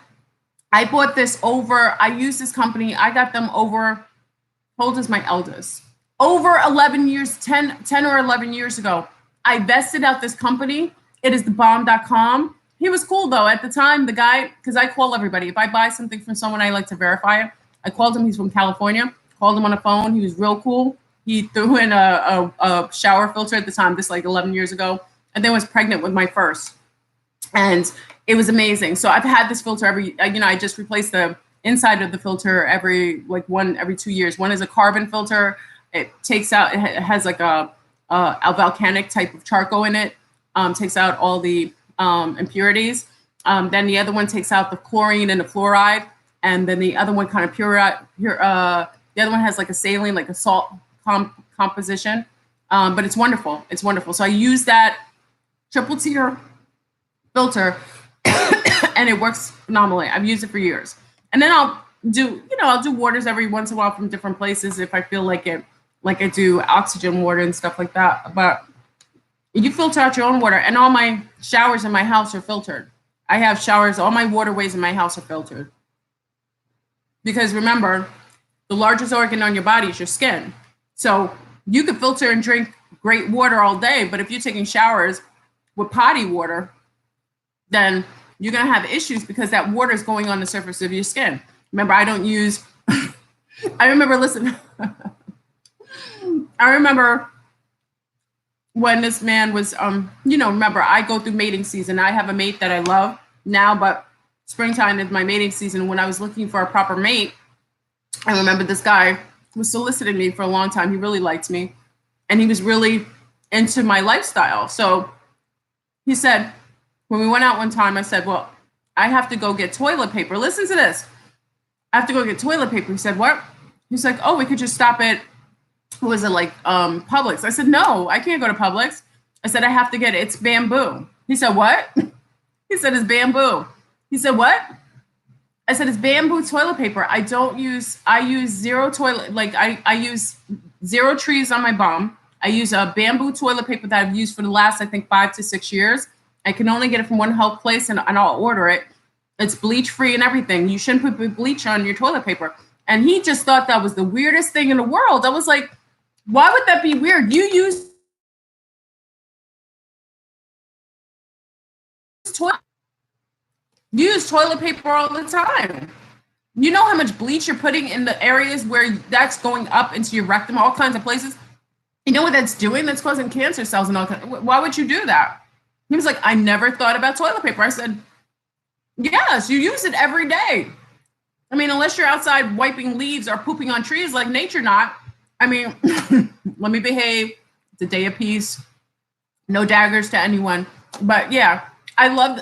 I bought this I use this company. I got them over, how old is my eldest? Over 11 years, 10 or 11 years ago. I vested out this company. It is thebomb.com. He was cool though. At the time, the guy, because I call everybody. If I buy something from someone, I like to verify it. I called him. He's from California. Called him on the phone. He was real cool. He threw in a shower filter at the time, this like 11 years ago, and then was pregnant with my first. And it was amazing. So I've had this filter I just replaced the inside of the filter every 2 years. One is a carbon filter. It takes out, it has like a volcanic type of charcoal in it. Takes out all the impurities. Then the other one takes out the chlorine and the fluoride. And then the other one kind of the other one has like a saline, like a salt composition. But it's wonderful. It's wonderful. So I use that triple tier filter and it works phenomenally. I've used it for years. And then I'll do waters every once in a while from different places if I feel like it, like I do oxygen water and stuff like that. But you filter out your own water, and all my showers in my house are filtered. I have showers, all my waterways in my house are filtered. Because remember, the largest organ on your body is your skin. So you could filter and drink great water all day, but if you're taking showers with potty water, then you're going to have issues because that water is going on the surface of your skin. Remember, I don't use, I remember, listen, I remember when this man was, remember, I go through mating season. I have a mate that I love now, but springtime is my mating season. When I was looking for a proper mate, I remember this guy was soliciting me for a long time. He really liked me, and he was really into my lifestyle. So he said, when we went out one time, I said, well, I have to go get toilet paper. Listen to this. I have to go get toilet paper. He said, what? He's like, oh, we could just stop at, what was it, like Publix? I said, no, I can't go to Publix. I said, I have to get it. It's bamboo. He said, what? He said, it's bamboo. He said, what? I said, it's bamboo toilet paper. I use zero toilet, like I use zero trees on my bum. I use a bamboo toilet paper that I've used for the last, I think, 5 to 6 years. I can only get it from one health place and I'll order it. It's bleach free and everything. You shouldn't put bleach on your toilet paper. And he just thought that was the weirdest thing in the world. I was like, why would that be weird? You use toilet paper all the time. You know how much bleach you're putting in the areas where that's going up into your rectum, all kinds of places. You know what that's doing? That's causing cancer cells and all kinds. Why would you do that? He was like, I never thought about toilet paper. I said, yes, you use it every day. I mean, unless you're outside wiping leaves or pooping on trees like nature not. I mean, let me behave. It's a day of peace. No daggers to anyone. But yeah, I love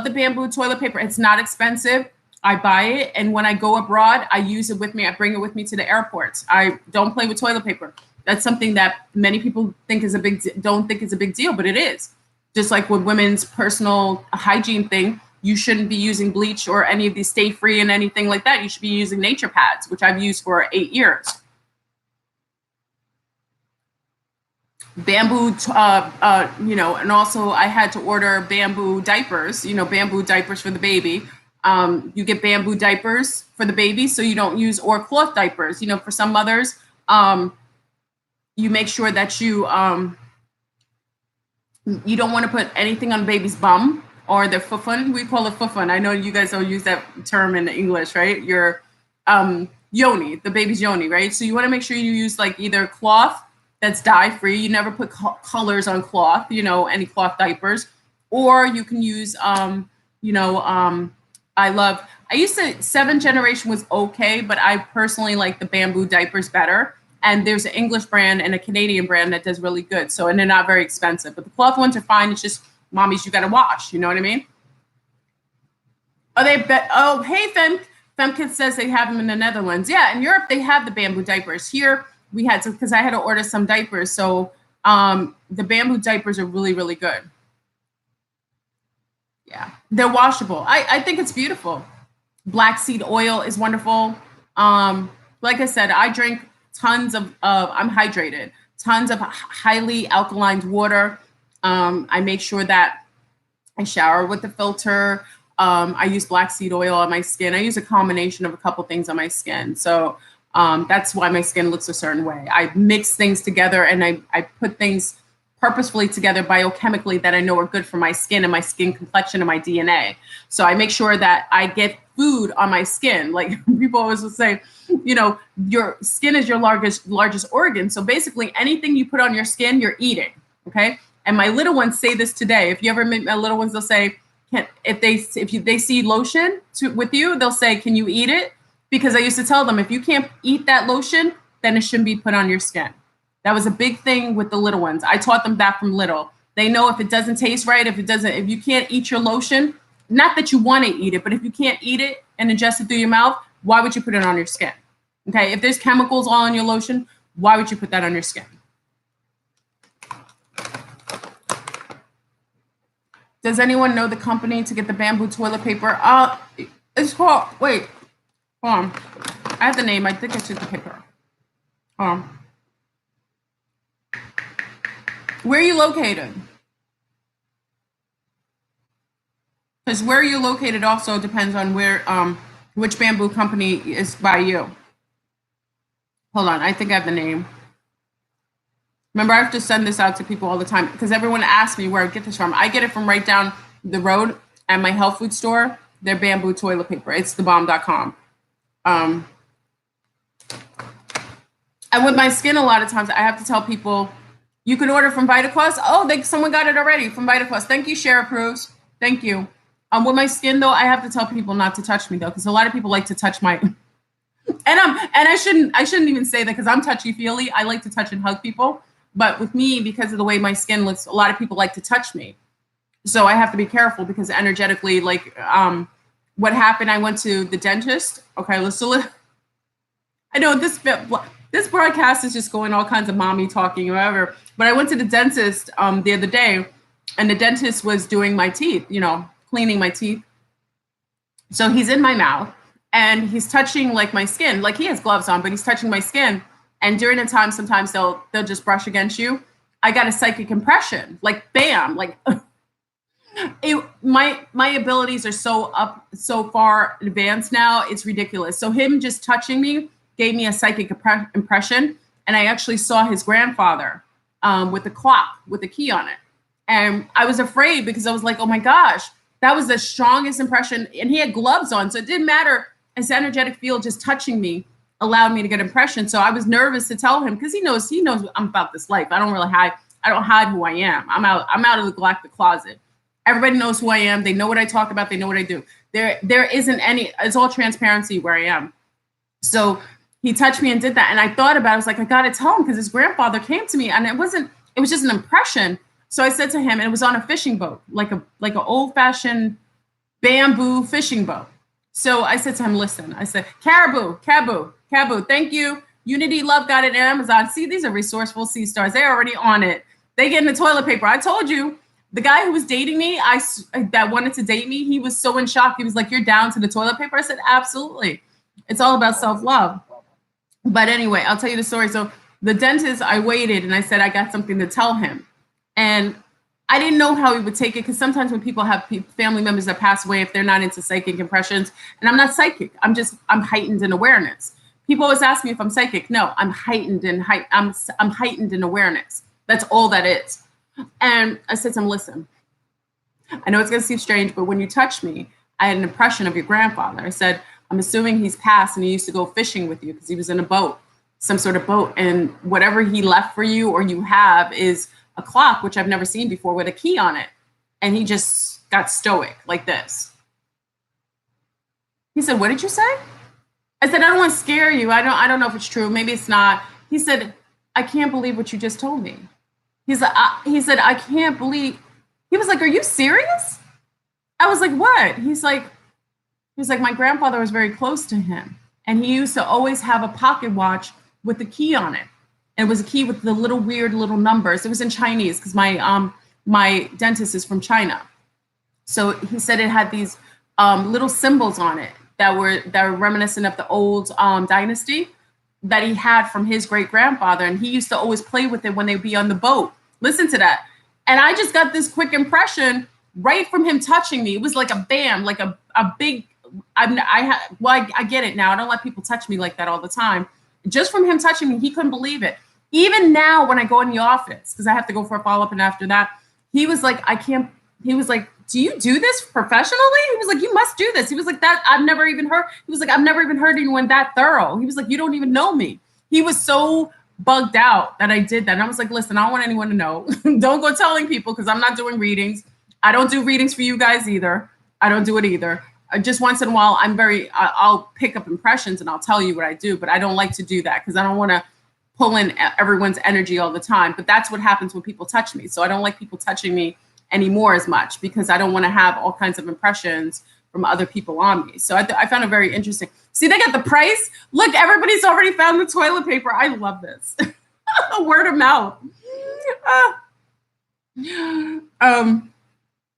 the bamboo toilet paper. It's not expensive. I buy it, and when I go abroad, I use it with me. I bring it with me to the airports. I don't play with toilet paper. That's something that many people think is don't think is a big deal, but it is. Just like with women's personal hygiene thing, you shouldn't be using bleach or any of these stay free and anything like that. You should be using nature pads, which I've used for 8 years. Bamboo, and also I had to order bamboo diapers, bamboo diapers for the baby. You get bamboo diapers for the baby, so you don't use, or cloth diapers. For some mothers, you make sure that you don't want to put anything on baby's bum or their fufun. We call it fufun. I know you guys don't use that term in English, right? Your yoni, the baby's yoni, right? So you want to make sure you use like either cloth that's dye free. You never put colors on cloth, any cloth diapers, or you can use, I used to, 7th generation was okay, but I personally like the bamboo diapers better. And there's an English brand and a Canadian brand that does really good. So, and they're not very expensive, but the cloth ones are fine. It's just mommies, you got to wash. You know what I mean? Hey, Femkit says they have them in the Netherlands. Yeah, in Europe, they have the bamboo diapers. Here, we had to, because I had to order some diapers. So the bamboo diapers are really, really good. Yeah, they're washable. I think it's beautiful. Black seed oil is wonderful. Like I said, I drink tons of I'm hydrated, tons of highly alkaline water. I make sure that I shower with the filter. I use black seed oil on my skin. I use a combination of a couple things on my skin. So that's why my skin looks a certain way. I mix things together and I put things purposefully together biochemically that I know are good for my skin and my skin complexion and my DNA. So I make sure that I get food on my skin. Like people always will say, your skin is your largest organ. So basically anything you put on your skin, you're eating. Okay. And my little ones say this today. If you ever meet my little ones, they'll say, if they see lotion with you, they'll say, can you eat it? Because I used to tell them, if you can't eat that lotion, then it shouldn't be put on your skin. That was a big thing with the little ones. I taught them that from little. They know if it doesn't taste right, if you can't eat your lotion, not that you want to eat it, but if you can't eat it and ingest it through your mouth, why would you put it on your skin? Okay, if there's chemicals all in your lotion, why would you put that on your skin? Does anyone know the company to get the bamboo toilet paper? It's called, wait, hold on. I have the name. I think I took the paper. Hold on. Where are you located? Because where you're located also depends on where, which bamboo company is by you. Hold on, I think I have the name. Remember, I have to send this out to people all the time because everyone asks me where I get this from. I get it from right down the road at my health food store. Their bamboo toilet paper. It's thebomb.com. And with my skin, a lot of times I have to tell people, you can order from VitaQuest. Oh, someone got it already from VitaQuest. Thank you, Share Approves. Thank you. With my skin, though, I have to tell people not to touch me, though, because a lot of people like to touch my... And I shouldn't even say that because I'm touchy-feely. I like to touch and hug people. But with me, because of the way my skin looks, a lot of people like to touch me. So I have to be careful because energetically, like what happened, I went to the dentist. Okay, I know this broadcast is just going all kinds of mommy talking or whatever. But I went to the dentist the other day, and the dentist was doing my teeth, cleaning my teeth. So he's in my mouth, and he's touching like my skin. Like he has gloves on, but he's touching my skin. And during the time, sometimes they'll just brush against you. I got a psychic impression, like bam, like my abilities are so far advanced now. It's ridiculous. So him just touching me gave me a psychic impression, and I actually saw his grandfather with the clock with the key on it. And I was afraid because I was like, oh my gosh, that was the strongest impression. And he had gloves on, so it didn't matter. His energetic field just touching me allowed me to get impression. So I was nervous to tell him because he knows I'm about this life. I don't hide who I am. I'm out of the galactic closet. Everybody knows who I am. They know what I talk about. They know what I do. There isn't any, it's all transparency where I am. So he touched me and did that. And I thought about it. I was like, I got to tell him because his grandfather came to me and it was just an impression. So I said to him, and it was on a fishing boat, like an old fashioned bamboo fishing boat. So I said to him, listen, I said, caribou, thank you. Unity Love got it on Amazon. See, these are resourceful sea stars. They're already on it. They get in the toilet paper. I told you, the guy who was dating me, that wanted to date me, he was so in shock. He was like, you're down to the toilet paper? I said, absolutely. It's all about self-love. But anyway, I'll tell you the story. So the dentist, I waited and I said, I got something to tell him. And I didn't know how he would take it because sometimes when people have family members that pass away, if they're not into psychic impressions, and I'm not psychic, I'm heightened in awareness. People always ask me if I'm psychic. No, I'm heightened in awareness. That's all that is. And I said to him, listen, I know it's going to seem strange, but when you touch me, I had an impression of your grandfather. I said, I'm assuming he's passed and he used to go fishing with you because he was in a boat, some sort of boat. And whatever he left for you or you have is a clock, which I've never seen before, with a key on it. And he just got stoic like this. He said, what did you say? I said, I don't want to scare you. I don't know if it's true. Maybe it's not. He said, I can't believe what you just told me. He said, I can't believe. He was like, are you serious? I was like, what? He's like, my grandfather was very close to him. And he used to always have a pocket watch with the key on it. And it was a key with the weird little numbers. It was in Chinese because my dentist is from China. So he said it had these little symbols on it that were reminiscent of the old dynasty that he had from his great grandfather. And he used to always play with it when they'd be on the boat. Listen to that. And I just got this quick impression right from him touching me. It was like a bam, like a big, I get it now. I don't let people touch me like that all the time. Just from him touching me, he couldn't believe it. Even now when I go in the office, because I have to go for a follow-up, and after that, he was like, he was like, do you do this professionally? He was like, you must do this. He was like, I've never even heard anyone that thorough. He was like, you don't even know me. He was so bugged out that I did that. And I was like, listen, I don't want anyone to know. Don't go telling people because I'm not doing readings. I don't do readings for you guys either. I don't do it either. Just once in a while, I'll pick up impressions and I'll tell you what I do, but I don't like to do that because I don't want to pull in everyone's energy all the time. But that's what happens when people touch me. So I don't like people touching me anymore as much because I don't want to have all kinds of impressions from other people on me. So I found it very interesting. See, they got the price. Look, everybody's already found the toilet paper. I love this. Word of mouth.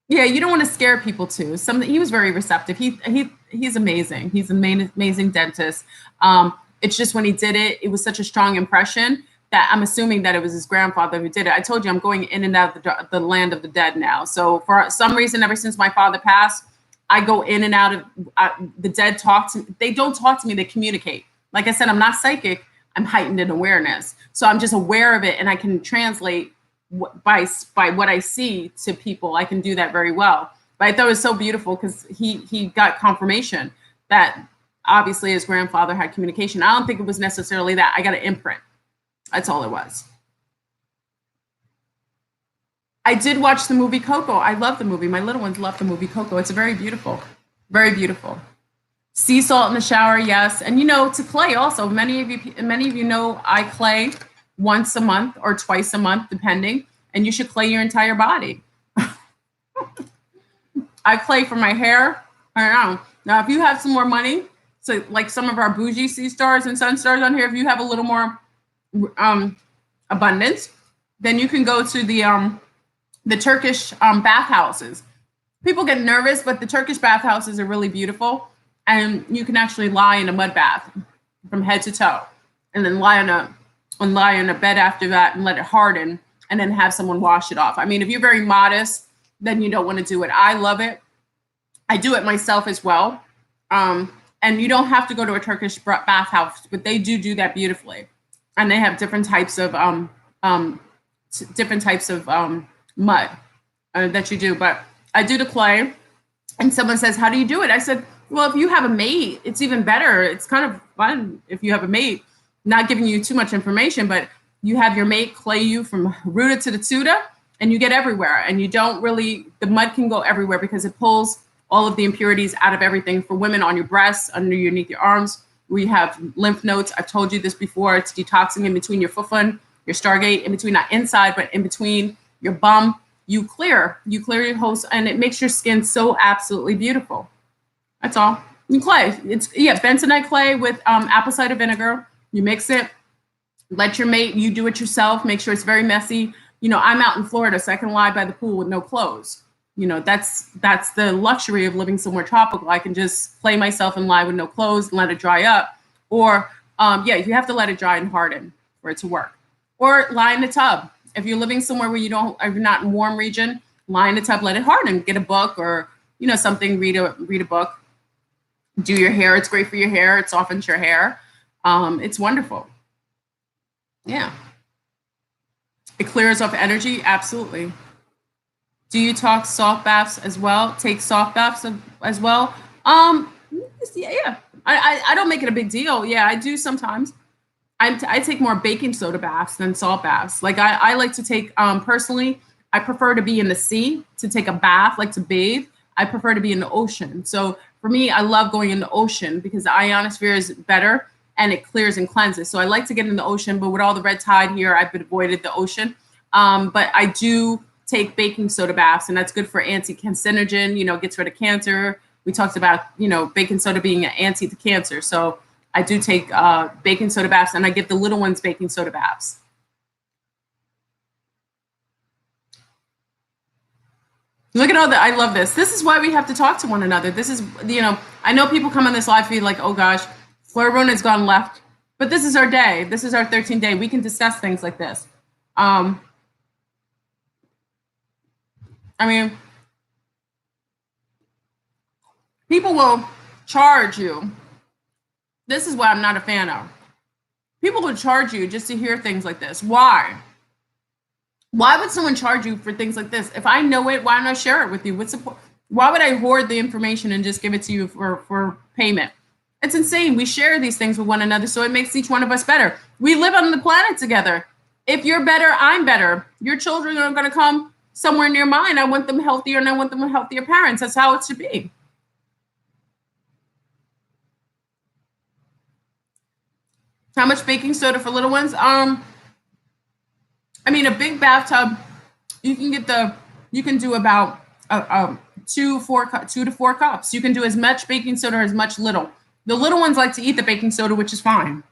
Yeah, you don't want to scare people too. He was very receptive. He's amazing. He's an amazing dentist. It's just when he did it, it was such a strong impression that I'm assuming that it was his grandfather who did it. I told you I'm going in and out of the land of the dead now. So for some reason, ever since my father passed, I go in and out of the dead. They don't talk to me. They communicate. Like I said, I'm not psychic. I'm heightened in awareness. So I'm just aware of it, and I can translate by what I see to people. I can do that very well. But I thought it was so beautiful because he got confirmation that obviously his grandfather had communication. I don't think it was necessarily that. I got an imprint. That's all it was. I did watch the movie Coco. I love the movie. My little ones love the movie Coco. It's very beautiful. Very beautiful. Sea salt in the shower, yes. And to clay also. Many of you know I clay once a month or twice a month, depending. And you should clay your entire body. I clay for my hair. I don't know. Now, if you have some more money, so like some of our bougie sea stars and sun stars on here, if you have a little more abundance, then you can go to the Turkish bathhouses. People get nervous, but the Turkish bathhouses are really beautiful. And you can actually lie in a mud bath from head to toe, and then lie in a bed after that and let it harden, and then have someone wash it off. I mean, if you're very modest, then you don't want to do it. I love it. I do it myself as well. And you don't have to go to a Turkish bathhouse, but they do that beautifully. And they have different types of mud that you do. But I do the clay, and someone says, "How do you do it?" I said, well, if you have a mate, it's even better. It's kind of fun if you have a mate. Not giving you too much information, but you have your mate clay you from rooter to the tuta, and you get everywhere. And you don't really, the mud can go everywhere because it pulls all of the impurities out of everything. For women, on your breasts, underneath your arms, we have lymph nodes. I've told you this before. It's detoxing in between your fufun, your stargate, in between, not inside, but in between your bum. You clear your host, and it makes your skin so absolutely beautiful. That's all. You clay. It's bentonite clay with apple cider vinegar. You mix it. Let your mate. You do it yourself. Make sure it's very messy. I'm out in Florida, so I can lie by the pool with no clothes. That's the luxury of living somewhere tropical. I can just clay myself and lie with no clothes and let it dry up. Or you have to let it dry and harden for it to work. Or lie in the tub. If you're living somewhere where you're not in warm region, lie in the tub, let it harden. Get a book or something. Read a book. Do your hair. It's great for your hair. It softens your hair. It's wonderful. Yeah. It clears up energy. Absolutely. Do you talk soft baths as well? Take soft baths as well? Yeah. I don't make it a big deal. Yeah, I do sometimes. I take more baking soda baths than salt baths. Like I like to take, personally, I prefer to be in the sea to take a bath, like to bathe. I prefer to be in the ocean. So for me, I love going in the ocean because the ionosphere is better and it clears and cleanses. So I like to get in the ocean, but with all the red tide here, I've avoided the ocean. But I do take baking soda baths, and that's good for anti-carcinogen, gets rid of cancer. We talked about, baking soda being an anti to cancer. So I do take baking soda baths, and I give the little ones baking soda baths. Look at all that. I love this. This is why we have to talk to one another. This is, I know people come on this live feed like, oh gosh, Florida has gone left. But this is our day. This is our 13th day. We can discuss things like this. I mean, people will charge you. This is what I'm not a fan of. People will charge you just to hear things like this. Why? Why would someone charge you for things like this? If I know it, why don't I share it with you? Why would I hoard the information and just give it to you for payment? It's insane. We share these things with one another, so it makes each one of us better. We live on the planet together. If you're better, I'm better. Your children are going to come somewhere near mine. I want them healthier, and I want them with healthier parents. That's how it should be. How much baking soda for little ones? I mean, a big bathtub, you can do about 2 to 4 cups. You can do as much baking soda or as much little. The little ones like to eat the baking soda, which is fine.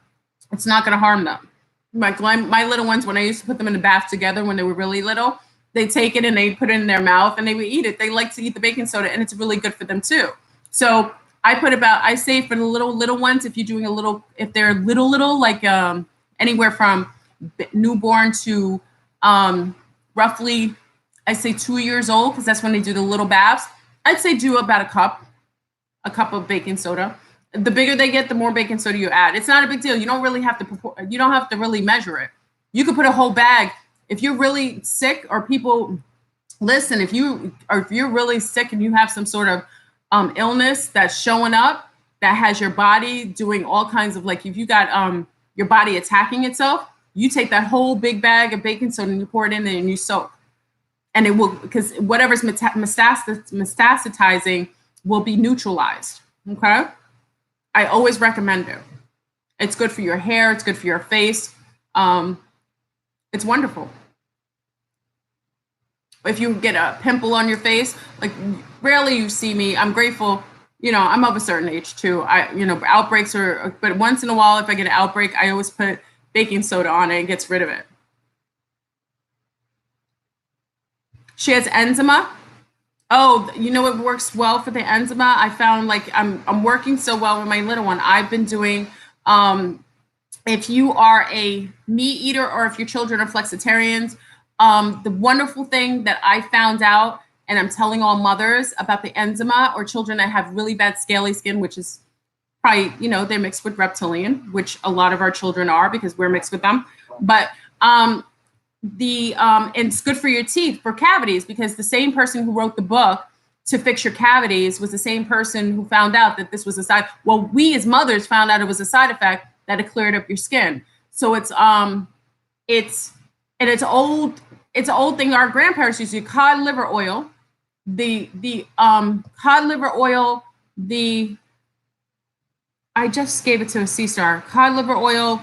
It's not going to harm them. My little ones, when I used to put them in the bath together when they were really little, they take it and they put it in their mouth and they would eat it. They like to eat the baking soda, and it's really good for them too. So I say for the little ones, if they're little, like anywhere from newborn to roughly, I say 2 years old, because that's when they do the little baths. I'd say do about a cup of baking soda. The bigger they get, the more baking soda you add. It's not a big deal. You don't really have to. You don't have to really measure it. You could put a whole bag. If you're really sick, or people listen, if you're really sick and you have some sort of illness that's showing up, that has your body doing all kinds of, like, if you got your body attacking itself, you take that whole big bag of baking soda and you pour it in there and you soak, and it will, because whatever's metastasizing will be neutralized. Okay. I always recommend it. It's good for your hair. It's good for your face. It's wonderful. If you get a pimple on your face, like, rarely you see me. I'm grateful. I'm of a certain age too. Outbreaks but once in a while, if I get an outbreak, I always put baking soda on it and gets rid of it. She has eczema. Oh, it works well for the eczema. I found, like, I'm working so well with my little one. I've been doing, if you are a meat eater or if your children are flexitarians, the wonderful thing that I found out, and I'm telling all mothers about the eczema, or children that have really bad scaly skin, which is probably, they're mixed with reptilian, which a lot of our children are because we're mixed with them. But and it's good for your teeth, for cavities, because the same person who wrote the book to fix your cavities was the same person who found out that this was we as mothers found out it was a side effect, that it cleared up your skin. So it's an old thing. Our grandparents used to do cod liver oil, the cod liver oil, I just gave it to a sea star, cod liver oil,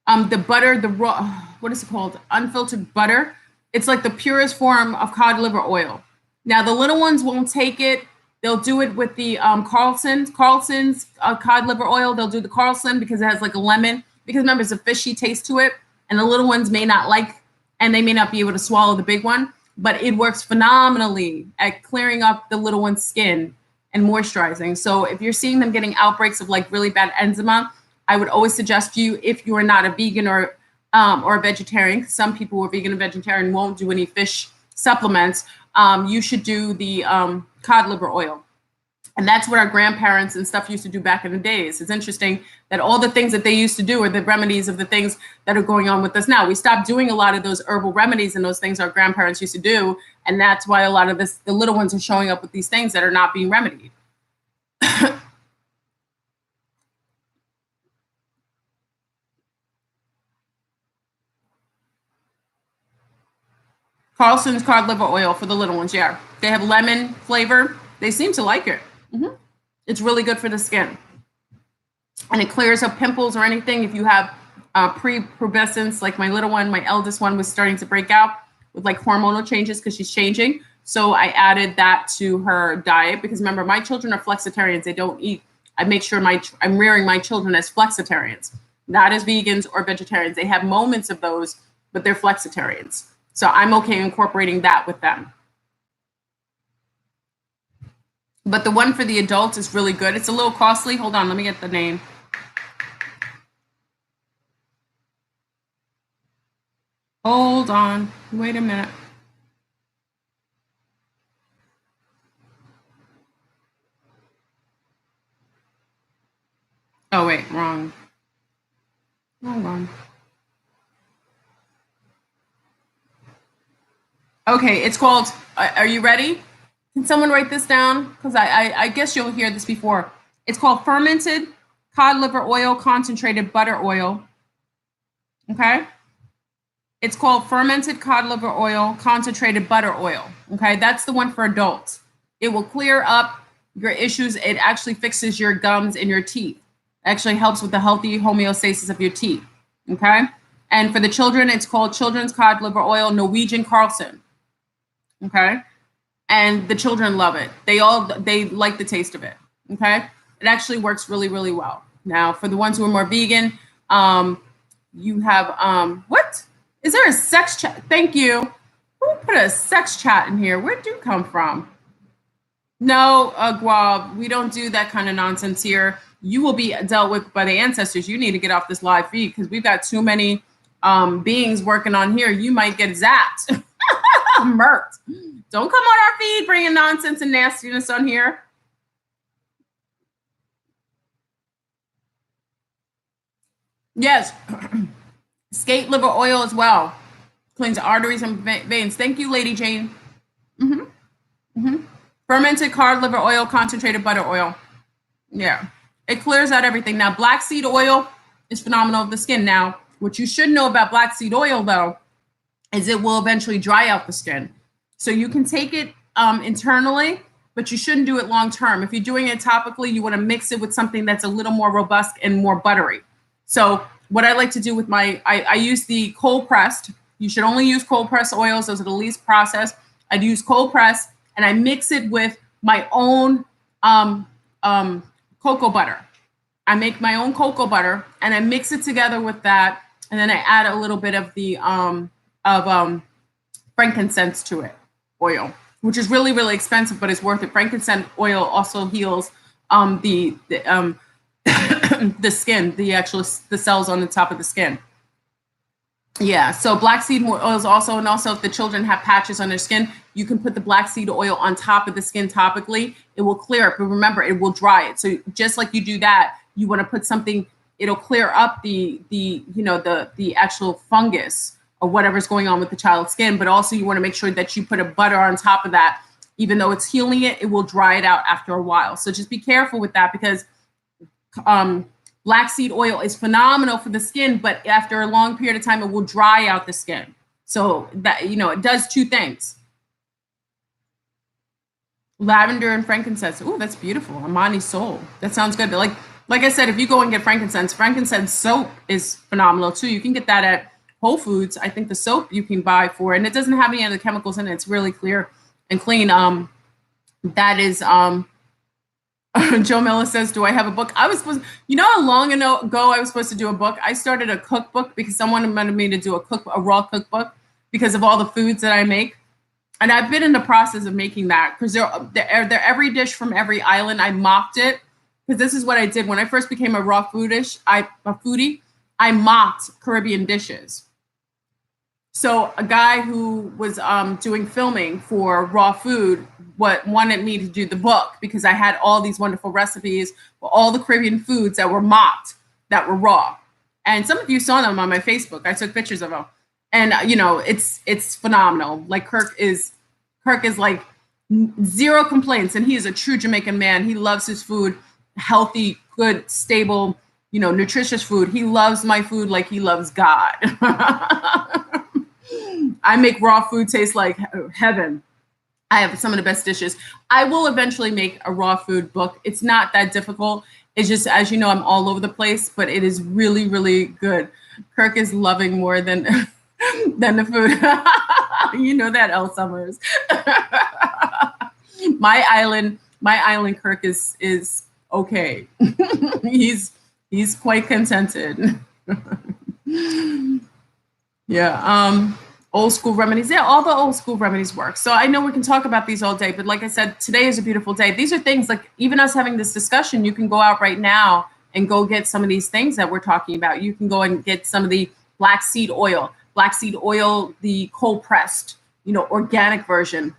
the butter, the raw, what is it called? Unfiltered butter. It's like the purest form of cod liver oil. Now, the little ones won't take it. They'll do it with the Carlson's cod liver oil. They'll do the Carlson because it has like a lemon, because remember, it's a fishy taste to it. And the little ones may not like, and they may not be able to swallow the big one, but it works phenomenally at clearing up the little one's skin and moisturizing. So if you're seeing them getting outbreaks of, like, really bad eczema, I would always suggest you, if you are not a vegan or a vegetarian, because some people who are vegan and vegetarian won't do any fish supplements, you should do the cod liver oil. And that's what our grandparents and stuff used to do back in the days. It's interesting that all the things that they used to do are the remedies of the things that are going on with us now. We stopped doing a lot of those herbal remedies and those things our grandparents used to do. And that's why a lot of the little ones are showing up with these things that are not being remedied. Carlson's cod liver oil for the little ones, yeah. They have lemon flavor. They seem to like it. Mm-hmm. It's really good for the skin. And it clears up pimples or anything. If you have prepubescence, like my little one, my eldest one was starting to break out with, like, hormonal changes because she's changing. So I added that to her diet because, remember, my children are flexitarians. They don't eat. I make sure I'm rearing my children as flexitarians, not as vegans or vegetarians. They have moments of those, but they're flexitarians. So I'm okay incorporating that with them. But the one for the adults is really good. It's a little costly. Hold on, let me get the name. Hold on. Wait a minute. Oh, wait, wrong. Hold on. Okay, it's called, are you ready? Can someone write this down? Because I guess you'll hear this before. It's called fermented cod liver oil, concentrated butter oil. Okay? It's called fermented cod liver oil, concentrated butter oil. Okay? That's the one for adults. It will clear up your issues. It actually fixes your gums and your teeth. It actually helps with the healthy homeostasis of your teeth. Okay? And for the children, it's called children's cod liver oil, Norwegian Carlson. Okay? And the children love it. They like the taste of it. Okay? It actually works really, really well. Now, for the ones who are more vegan, you have, what? Is there a sex chat? Thank you. Who put a sex chat in here? Where'd you come from? No, Guab, we don't do that kind of nonsense here. You will be dealt with by the ancestors. You need to get off this live feed because we've got too many beings working on here. You might get zapped. Murked. Don't come on our feed bringing nonsense and nastiness on here. Yes. Skate liver oil as well. Cleans arteries and veins. Thank you, Lady Jane. Hmm. Hmm. Fermented cod liver oil, concentrated butter oil. Yeah. It clears out everything. Now, black seed oil is phenomenal for the skin. Now, what you should know about black seed oil, though, is it will eventually dry out the skin. So you can take it internally, but you shouldn't do it long term. If you're doing it topically, you want to mix it with something that's a little more robust and more buttery. So what I like to do with I use the cold pressed. You should only use cold pressed oils. Those are the least processed. I'd use cold press and I mix it with my own cocoa butter. I make my own cocoa butter and I mix it together with that. And then I add a little bit of the frankincense to it, oil, which is really, really expensive, but it's worth it. Frankincense oil also heals the the skin, the cells on the top of the skin. Yeah, so black seed oil is also, and also if the children have patches on their skin, you can put the black seed oil on top of the skin topically. It will clear it, but remember, it will dry it. So just like you do that, you want to put something, it'll clear up the actual fungus or whatever's going on with the child's skin, but also you want to make sure that you put a butter on top of that. Even though it's healing it, it will dry it out after a while. So just be careful with that because black seed oil is phenomenal for the skin, but after a long period of time, it will dry out the skin. So that, it does two things. Lavender and frankincense. Oh, that's beautiful. Amani Soul. That sounds good. But like I said, if you go and get frankincense soap is phenomenal too. You can get that at Whole Foods. I think the soap you can buy for, and it doesn't have any other chemicals in it. It's really clear and clean. That is Joe Miller says, do I have a book? I was supposed, how long ago I was supposed to do a book? I started a cookbook because someone wanted me to do a raw cookbook because of all the foods that I make. And I've been in the process of making that because they're every dish from every island. I mocked it because this is what I did when I first became a foodie. I mocked Caribbean dishes. So a guy who was doing filming for raw food wanted me to do the book because I had all these wonderful recipes for all the Caribbean foods that were mocked, that were raw. And some of you saw them on my Facebook. I took pictures of them. And, it's phenomenal. Like Kirk is like zero complaints. And he is a true Jamaican man. He loves his food, healthy, good, stable, nutritious food. He loves my food like he loves God. I make raw food taste like heaven. I have some of the best dishes. I will eventually make a raw food book. It's not that difficult. It's just, as you know, I'm all over the place, but it is really, really good. Kirk is loving more than the food. You know that, L. Summers. My island Kirk is okay. He's quite contented. Yeah. Old school remedies. Yeah, all the old school remedies work. So I know we can talk about these all day, but like I said, today is a beautiful day. These are things like even us having this discussion, you can go out right now and go get some of these things that we're talking about. You can go and get some of the black seed oil, the cold pressed, organic version.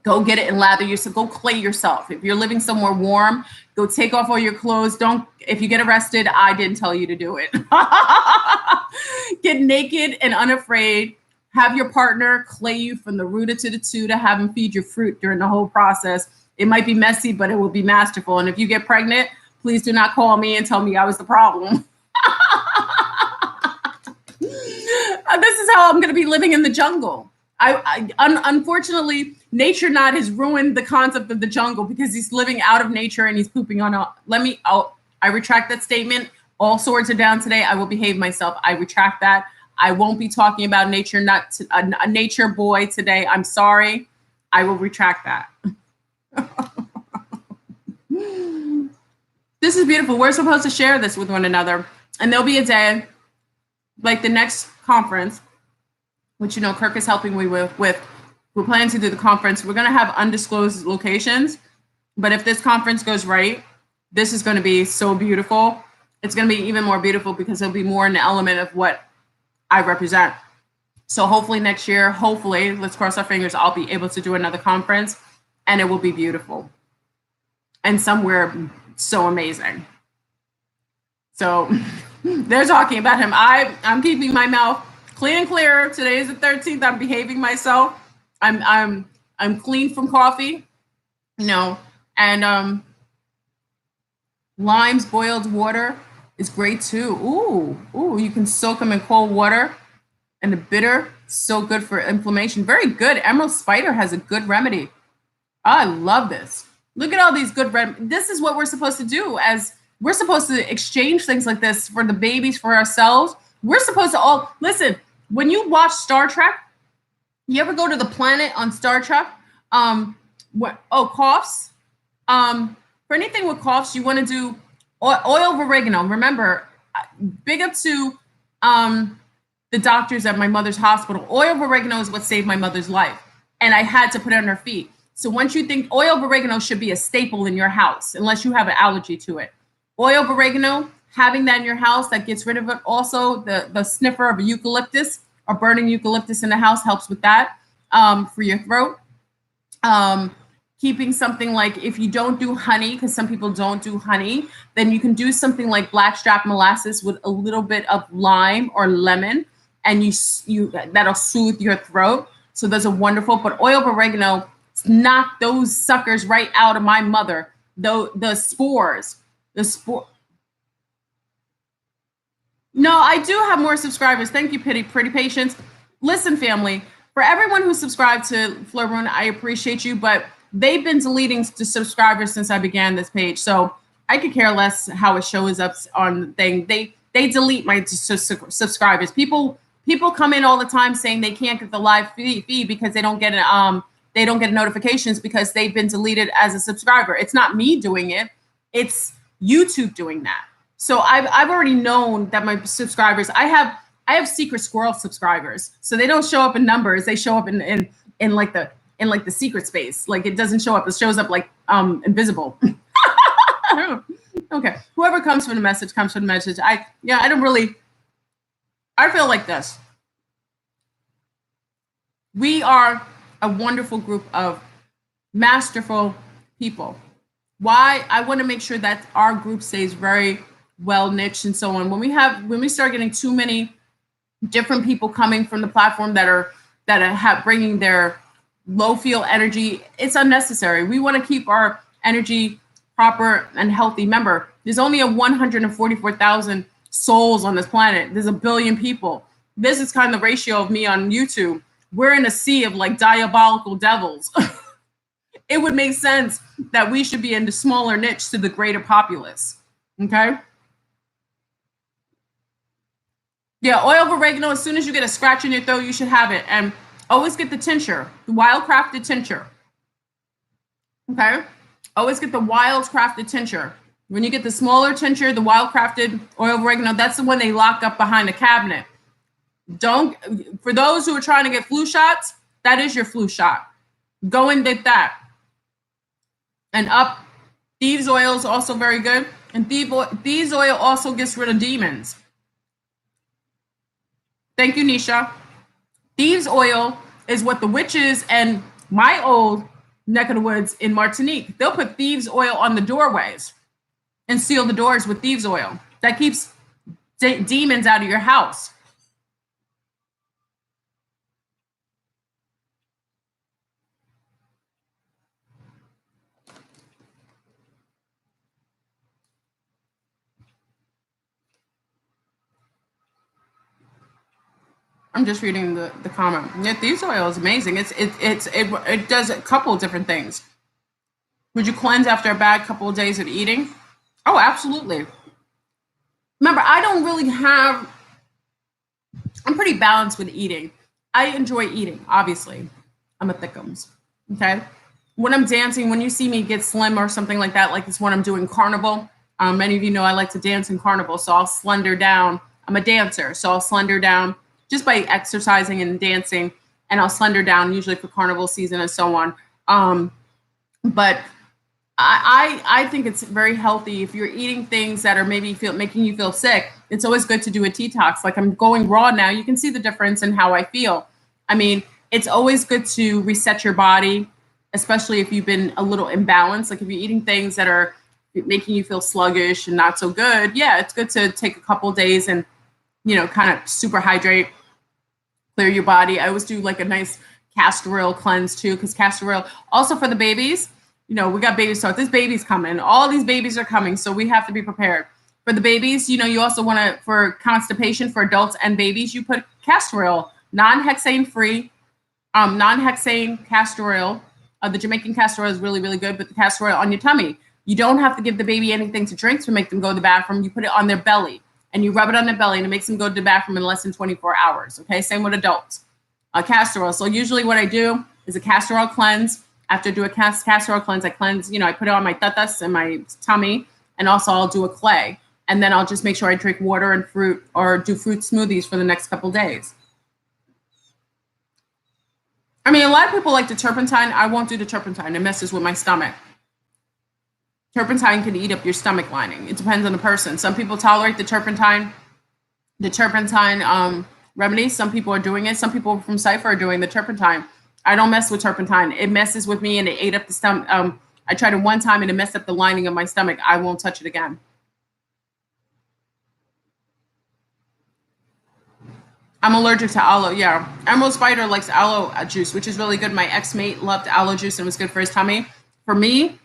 Go get it and lather yourself. Go clay yourself. If you're living somewhere warm, go take off all your clothes. If you get arrested, I didn't tell you to do it. Get naked and unafraid. Have your partner clay you from the rooter to the tutor. Have him feed your fruit during the whole process. It might be messy, but it will be masterful. And if you get pregnant, please do not call me and tell me I was the problem. This is how I'm going to be living in the jungle. Unfortunately, Nature Knot has ruined the concept of the jungle because he's living out of nature and he's pooping on I retract that statement. All swords are down today. I will behave myself. I retract that. I won't be talking about Nature Knot, a nature boy today. I'm sorry. I will retract that. This is beautiful. We're supposed to share this with one another. And there'll be a day, like the next conference, which, Kirk is helping me with. We're planning to do the conference. We're going to have undisclosed locations. But if this conference goes right, this is going to be so beautiful. It's going to be even more beautiful because there'll be more in the element of what I represent. So hopefully next year, let's cross our fingers, I'll be able to do another conference and it will be beautiful and somewhere so amazing. So They're talking about him. I'm keeping my mouth clean and clear. Today is the 13th. I'm behaving myself. I'm clean from coffee, you know, and limes boiled water is great too. Ooh, you can soak them in cold water, and the bitter, so good for inflammation. Very good. Emerald Spider has a good remedy. I love this. Look at all these good this is what we're supposed to do, as we're supposed to exchange things like this for the babies, for ourselves. We're supposed to all listen. When you watch Star Trek, you ever go to the planet on Star Trek? Coughs. For anything with coughs, you want to do oil of oregano. Remember, big up to the doctors at my mother's hospital. Oil of oregano is what saved my mother's life, and I had to put it on her feet. So once you think oil of oregano should be a staple in your house, unless you have an allergy to it. Oil of oregano, having that in your house, that gets rid of it. Also, the sniffer of eucalyptus or burning eucalyptus in the house helps with that for your throat. Keeping something like, if you don't do honey, because some people don't do honey, then you can do something like blackstrap molasses with a little bit of lime or lemon, and you that'll soothe your throat. So those are wonderful. But oil of oregano knocked those suckers right out of my mother. The spores. No, I do have more subscribers. Thank you, Pretty Patience. Listen, family, for everyone who subscribed to Fleur Brune, I appreciate you, but they've been deleting the subscribers since I began this page. So I could care less how it shows up on the thing. They delete my subscribers. People come in all the time saying they can't get the live feed because they don't get notifications because they've been deleted as a subscriber. It's not me doing it. It's YouTube doing that. So I've already known that my subscribers, I have secret squirrel subscribers. So they don't show up in numbers. They show up in like the secret space. Like it doesn't show up. It shows up like invisible. Okay. Whoever comes for the message comes for the message. I feel like this. We are a wonderful group of masterful people. Why? I want to make sure that our group stays very well niched and so on. When we start getting too many different people coming from the platform that are bringing their low feel energy, it's unnecessary. We want to keep our energy proper and healthy. Remember, there's only 144,000 souls on this planet. There's 1 billion people. This is kind of the ratio of me on YouTube. We're in a sea of like diabolical devils. It would make sense that we should be in the smaller niche to the greater populace. Okay. Yeah, oil of oregano, as soon as you get a scratch in your throat, you should have it. And always get the tincture, the wild crafted tincture. Okay? Always get the wild crafted tincture. When you get the smaller tincture, the wild crafted oil of oregano, that's the one they lock up behind the cabinet. For those who are trying to get flu shots, that is your flu shot. Go and get that. And up, thieves oil is also very good. And thieves oil also gets rid of demons. Thank you, Nisha. Thieves oil is what the witches and my old neck of the woods in Martinique, they'll put thieves oil on the doorways and seal the doors with thieves oil. That keeps demons out of your house. I'm just reading the comment. Yeah, thieves oil is amazing. It does a couple of different things. Would you cleanse after a bad couple of days of eating? Oh, absolutely. Remember, I'm pretty balanced with eating. I enjoy eating, obviously. I'm a thickums, okay? When I'm dancing, when you see me get slim or something like that, like it's when I'm doing carnival, many of you know I like to dance in carnival, so I'll slender down. I'm a dancer, so I'll slender down just by exercising and dancing, and I'll slender down usually for carnival season and so on. But I think it's very healthy if you're eating things that are maybe making you feel sick. It's always good to do a detox. Like I'm going raw now. You can see the difference in how I feel. I mean, it's always good to reset your body, especially if you've been a little imbalanced. Like if you're eating things that are making you feel sluggish and not so good, yeah, it's good to take a couple days and, you know, kind of super hydrate, clear your body. I always do like a nice castor oil cleanse too, because castor oil, also for the babies, you know, we got babies, so this baby's coming. All these babies are coming, so we have to be prepared. For the babies, you know, you also want to, for constipation for adults and babies, you put castor oil, non-hexane free, non-hexane castor oil. The Jamaican castor oil is really, really good, but the castor oil on your tummy. You don't have to give the baby anything to drink to make them go to the bathroom. You put it on their belly and you rub it on their belly and it makes them go to the bathroom in less than 24 hours. Okay, same with adults. Castor oil. So usually what I do is a castor oil cleanse. After I do a castor oil cleanse, I cleanse, you know, I put it on my tatas and my tummy, and also I'll do a clay. And then I'll just make sure I drink water and fruit or do fruit smoothies for the next couple days. I mean, a lot of people like the turpentine. I won't do the turpentine. It messes with my stomach. Turpentine can eat up your stomach lining. It depends on the person. Some people tolerate the turpentine remedies. Some people are doing it. Some people from Cypher are doing the turpentine. I don't mess with turpentine. It messes with me and it ate up the stomach. I tried it one time and it messed up the lining of my stomach. I won't touch it again. I'm allergic to aloe. Yeah. Emerald Spider likes aloe juice, which is really good. My ex-mate loved aloe juice and it was good for his tummy. For me,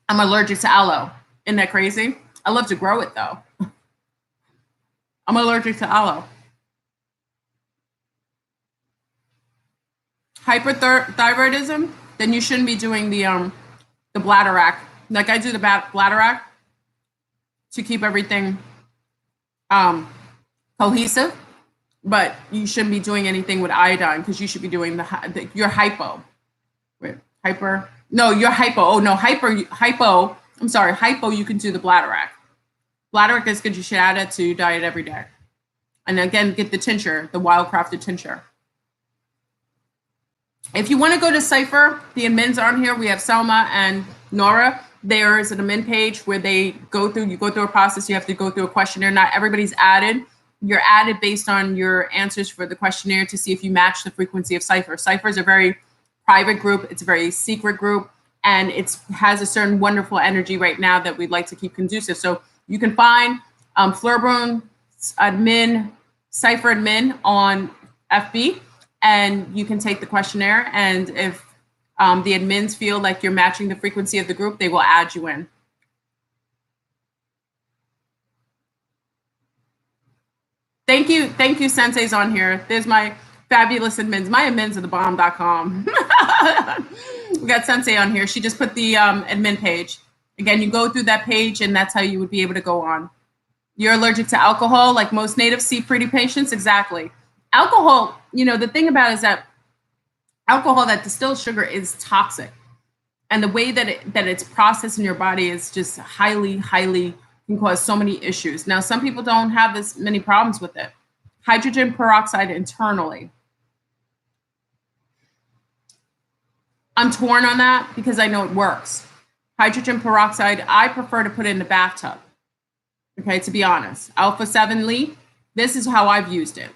I'm allergic to aloe. Isn't that crazy? I love to grow it though. I'm allergic to aloe. Hyperthyroidism, then you shouldn't be doing the bladder rack. Like I do the bladder rack to keep everything cohesive. But you shouldn't be doing anything with iodine because you should be doing your hypo. Wait, hyper? No, your hypo. Oh, no, hypo. I'm sorry, hypo, you can do the bladder rack. Bladder rack is good. You should add it to your diet every day. And again, get the tincture, the wildcrafted tincture. If you want to go to Cypher, the admins are on here. We have Selma and Nora. There is an admin page where you go through a process. You have to go through a questionnaire. Not everybody's added. You're added based on your answers for the questionnaire to see if you match the frequency of Cypher. Cypher is a very private group. It's a very secret group, and it has a certain wonderful energy right now that we'd like to keep conducive. So you can find Flurbrun admin, Cypher admin on FB, and you can take the questionnaire. And if the admins feel like you're matching the frequency of the group, they will add you in. Thank you, Sensei's on here. There's my fabulous admins. My admins are thebomb.com. We got Sensei on here. She just put the admin page. Again, you go through that page and that's how you would be able to go on. You're allergic to alcohol, like most native C-pretty patients? Exactly. Alcohol, you know, the thing about it is that alcohol, that distilled sugar, is toxic. And the way that it's processed in your body is just highly can cause so many issues. Now, some people don't have this many problems with it. Hydrogen peroxide internally. I'm torn on that because I know it works. Hydrogen peroxide, I prefer to put it in the bathtub. Okay, to be honest. Alpha 7 Lee, this is how I've used it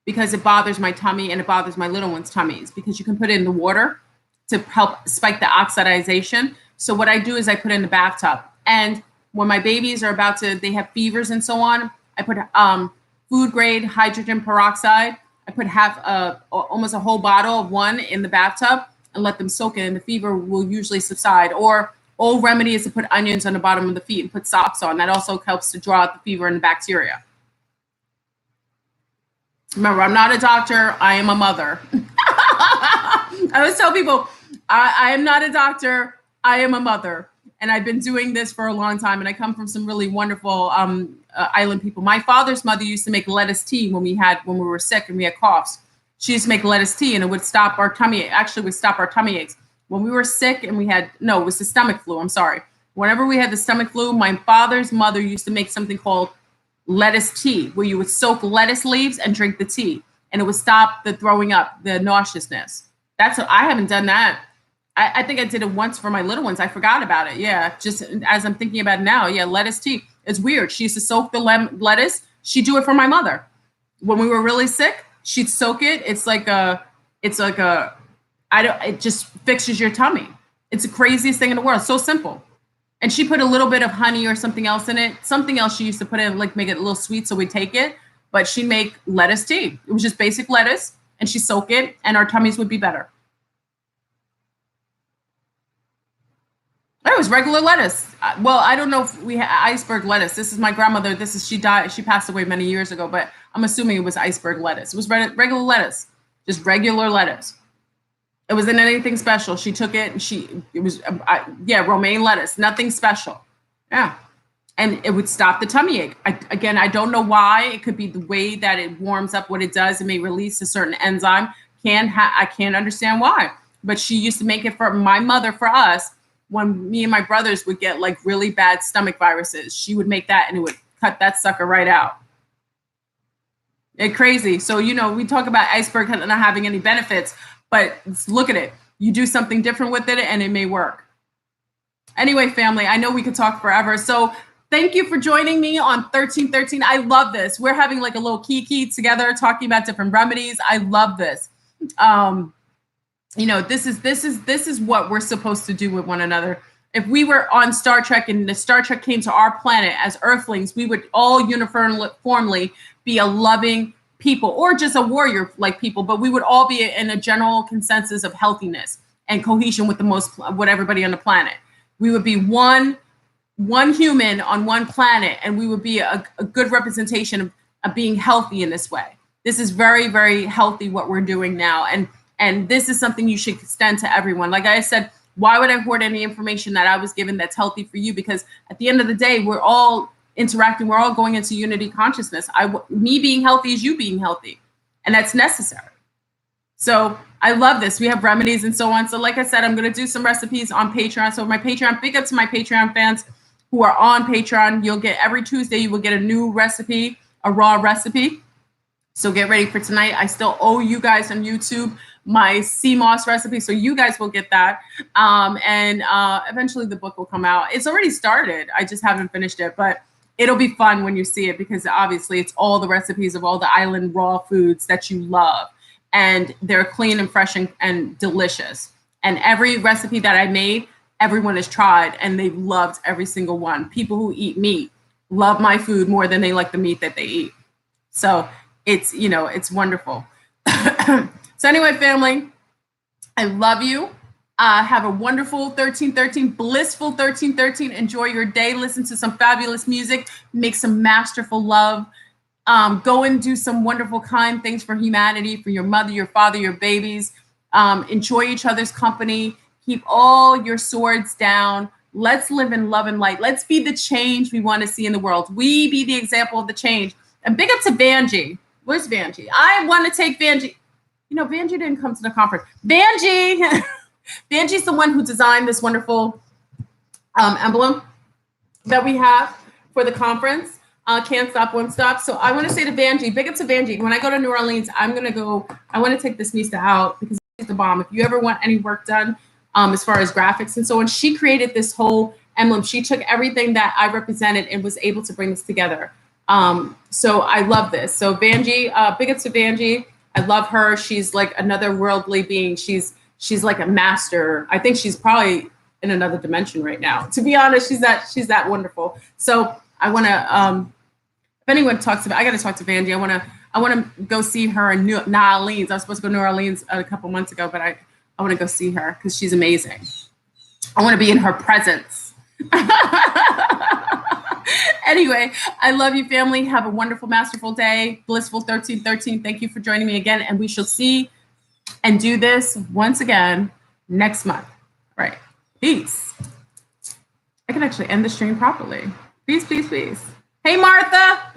because it bothers my tummy and it bothers my little one's tummies because you can put it in the water to help spike the oxidization. So what I do is I put it in the bathtub. And when my babies are they have fevers and so on, I put food grade hydrogen peroxide. I put almost a whole bottle of one in the bathtub and let them soak it, and the fever will usually subside. Or old remedy is to put onions on the bottom of the feet and put socks on. That also helps to draw out the fever and the bacteria. Remember, I'm not a doctor. I am a mother. I always tell people, I am not a doctor. I am a mother. And I've been doing this for a long time. And I come from some really wonderful island people. My father's mother used to make lettuce tea when we were sick and we had coughs. She used to make lettuce tea and it would stop our tummy. Actually, would stop our tummy aches. When we were sick and it was the stomach flu. I'm sorry. Whenever we had the stomach flu, my father's mother used to make something called lettuce tea, where you would soak lettuce leaves and drink the tea. And it would stop the throwing up, the nauseousness. I haven't done that. I think I did it once for my little ones. I forgot about it. Yeah, just as I'm thinking about it now. Yeah, lettuce tea. It's weird. She used to soak the lettuce. She'd do it for my mother. When we were really sick, she'd soak it. It just fixes your tummy. It's the craziest thing in the world. So simple. And she put a little bit of honey or something else in it. Something else she used to put in, like make it a little sweet so we take it. But she'd make lettuce tea. It was just basic lettuce, and she soak it, and our tummies would be better. It was regular lettuce. Well, I don't know if we had iceberg lettuce. This is my grandmother. She died. She passed away many years ago, but I'm assuming it was iceberg lettuce. It was regular lettuce, just regular lettuce. It wasn't anything special. She took it and it was romaine lettuce, nothing special. Yeah. And it would stop the tummy ache. I don't know why. It could be the way that it warms up what it does. It may release a certain enzyme. I can't understand why. But she used to make it for my mother, for us, when me and my brothers would get like really bad stomach viruses. She would make that and it would cut that sucker right out. It's crazy. So, we talk about iceberg not having any benefits, but look at it. You do something different with it and it may work. Anyway, family, I know we could talk forever. So thank you for joining me on 1313. I love this. We're having like a little kiki together talking about different remedies. I love this. This is what we're supposed to do with one another. If we were on Star Trek and the Star Trek came to our planet as Earthlings, we would all uniformly be a loving people, or just a warrior like people, but we would all be in a general consensus of healthiness and cohesion with everybody on the planet. We would be one human on one planet, and we would be a good representation of being healthy in this way. This is very, very healthy what we're doing now. And this is something you should extend to everyone. Like I said, why would I hoard any information that I was given that's healthy for you? Because at the end of the day, we're all interacting. We're all going into unity consciousness. Me being healthy is you being healthy, and that's necessary. So I love this. We have remedies and so on. So like I said, I'm going to do some recipes on Patreon. So my Patreon, big up to my Patreon fans who are on Patreon. You'll get every Tuesday, you will get a new recipe, a raw recipe. So get ready for tonight. I still owe you guys on YouTube my sea moss recipe, so you guys will get that. And eventually the book will come out. It's already started. I just haven't finished it, but it'll be fun when you see it, because obviously it's all the recipes of all the island raw foods that you love. And they're clean and fresh and delicious. And every recipe that I made, everyone has tried and they've loved every single one. People who eat meat love my food more than they like the meat that they eat. So it's wonderful. So anyway, family, I love you. Have a wonderful 1313, blissful 1313. Enjoy your day. Listen to some fabulous music. Make some masterful love. Go and do some wonderful, kind things for humanity, for your mother, your father, your babies. Enjoy each other's company. Keep all your swords down. Let's live in love and light. Let's be the change we want to see in the world. We be the example of the change. And big up to Vanjie. Where's Vanjie? I want to take Vanjie. Vanjie didn't come to the conference. Vanjie! Vanjie's the one who designed this wonderful emblem that we have for the conference. Can't stop, won't stop. So I want to say to Vanjie, big up to Vanjie. When I go to New Orleans, I want to take this Nista out because she's the bomb. If you ever want any work done as far as graphics and so on, she created this whole emblem. She took everything that I represented and was able to bring this together. So I love this. So Vanjie, big up to Vanjie. I love her. She's like another worldly being. She's like a master. I think she's probably in another dimension right now. To be honest, she's that wonderful. So I want to, if anyone talks about, I got to talk to Vanjie. I want to go see her in New Orleans. I was supposed to go to New Orleans a couple months ago, but I want to go see her because she's amazing. I want to be in her presence. Anyway, I love you, family. Have a wonderful, masterful day. Blissful 1313. Thank you for joining me again. And we shall see and do this once again next month. All right. Peace. I can actually end the stream properly. Peace, peace, peace. Hey, Martha.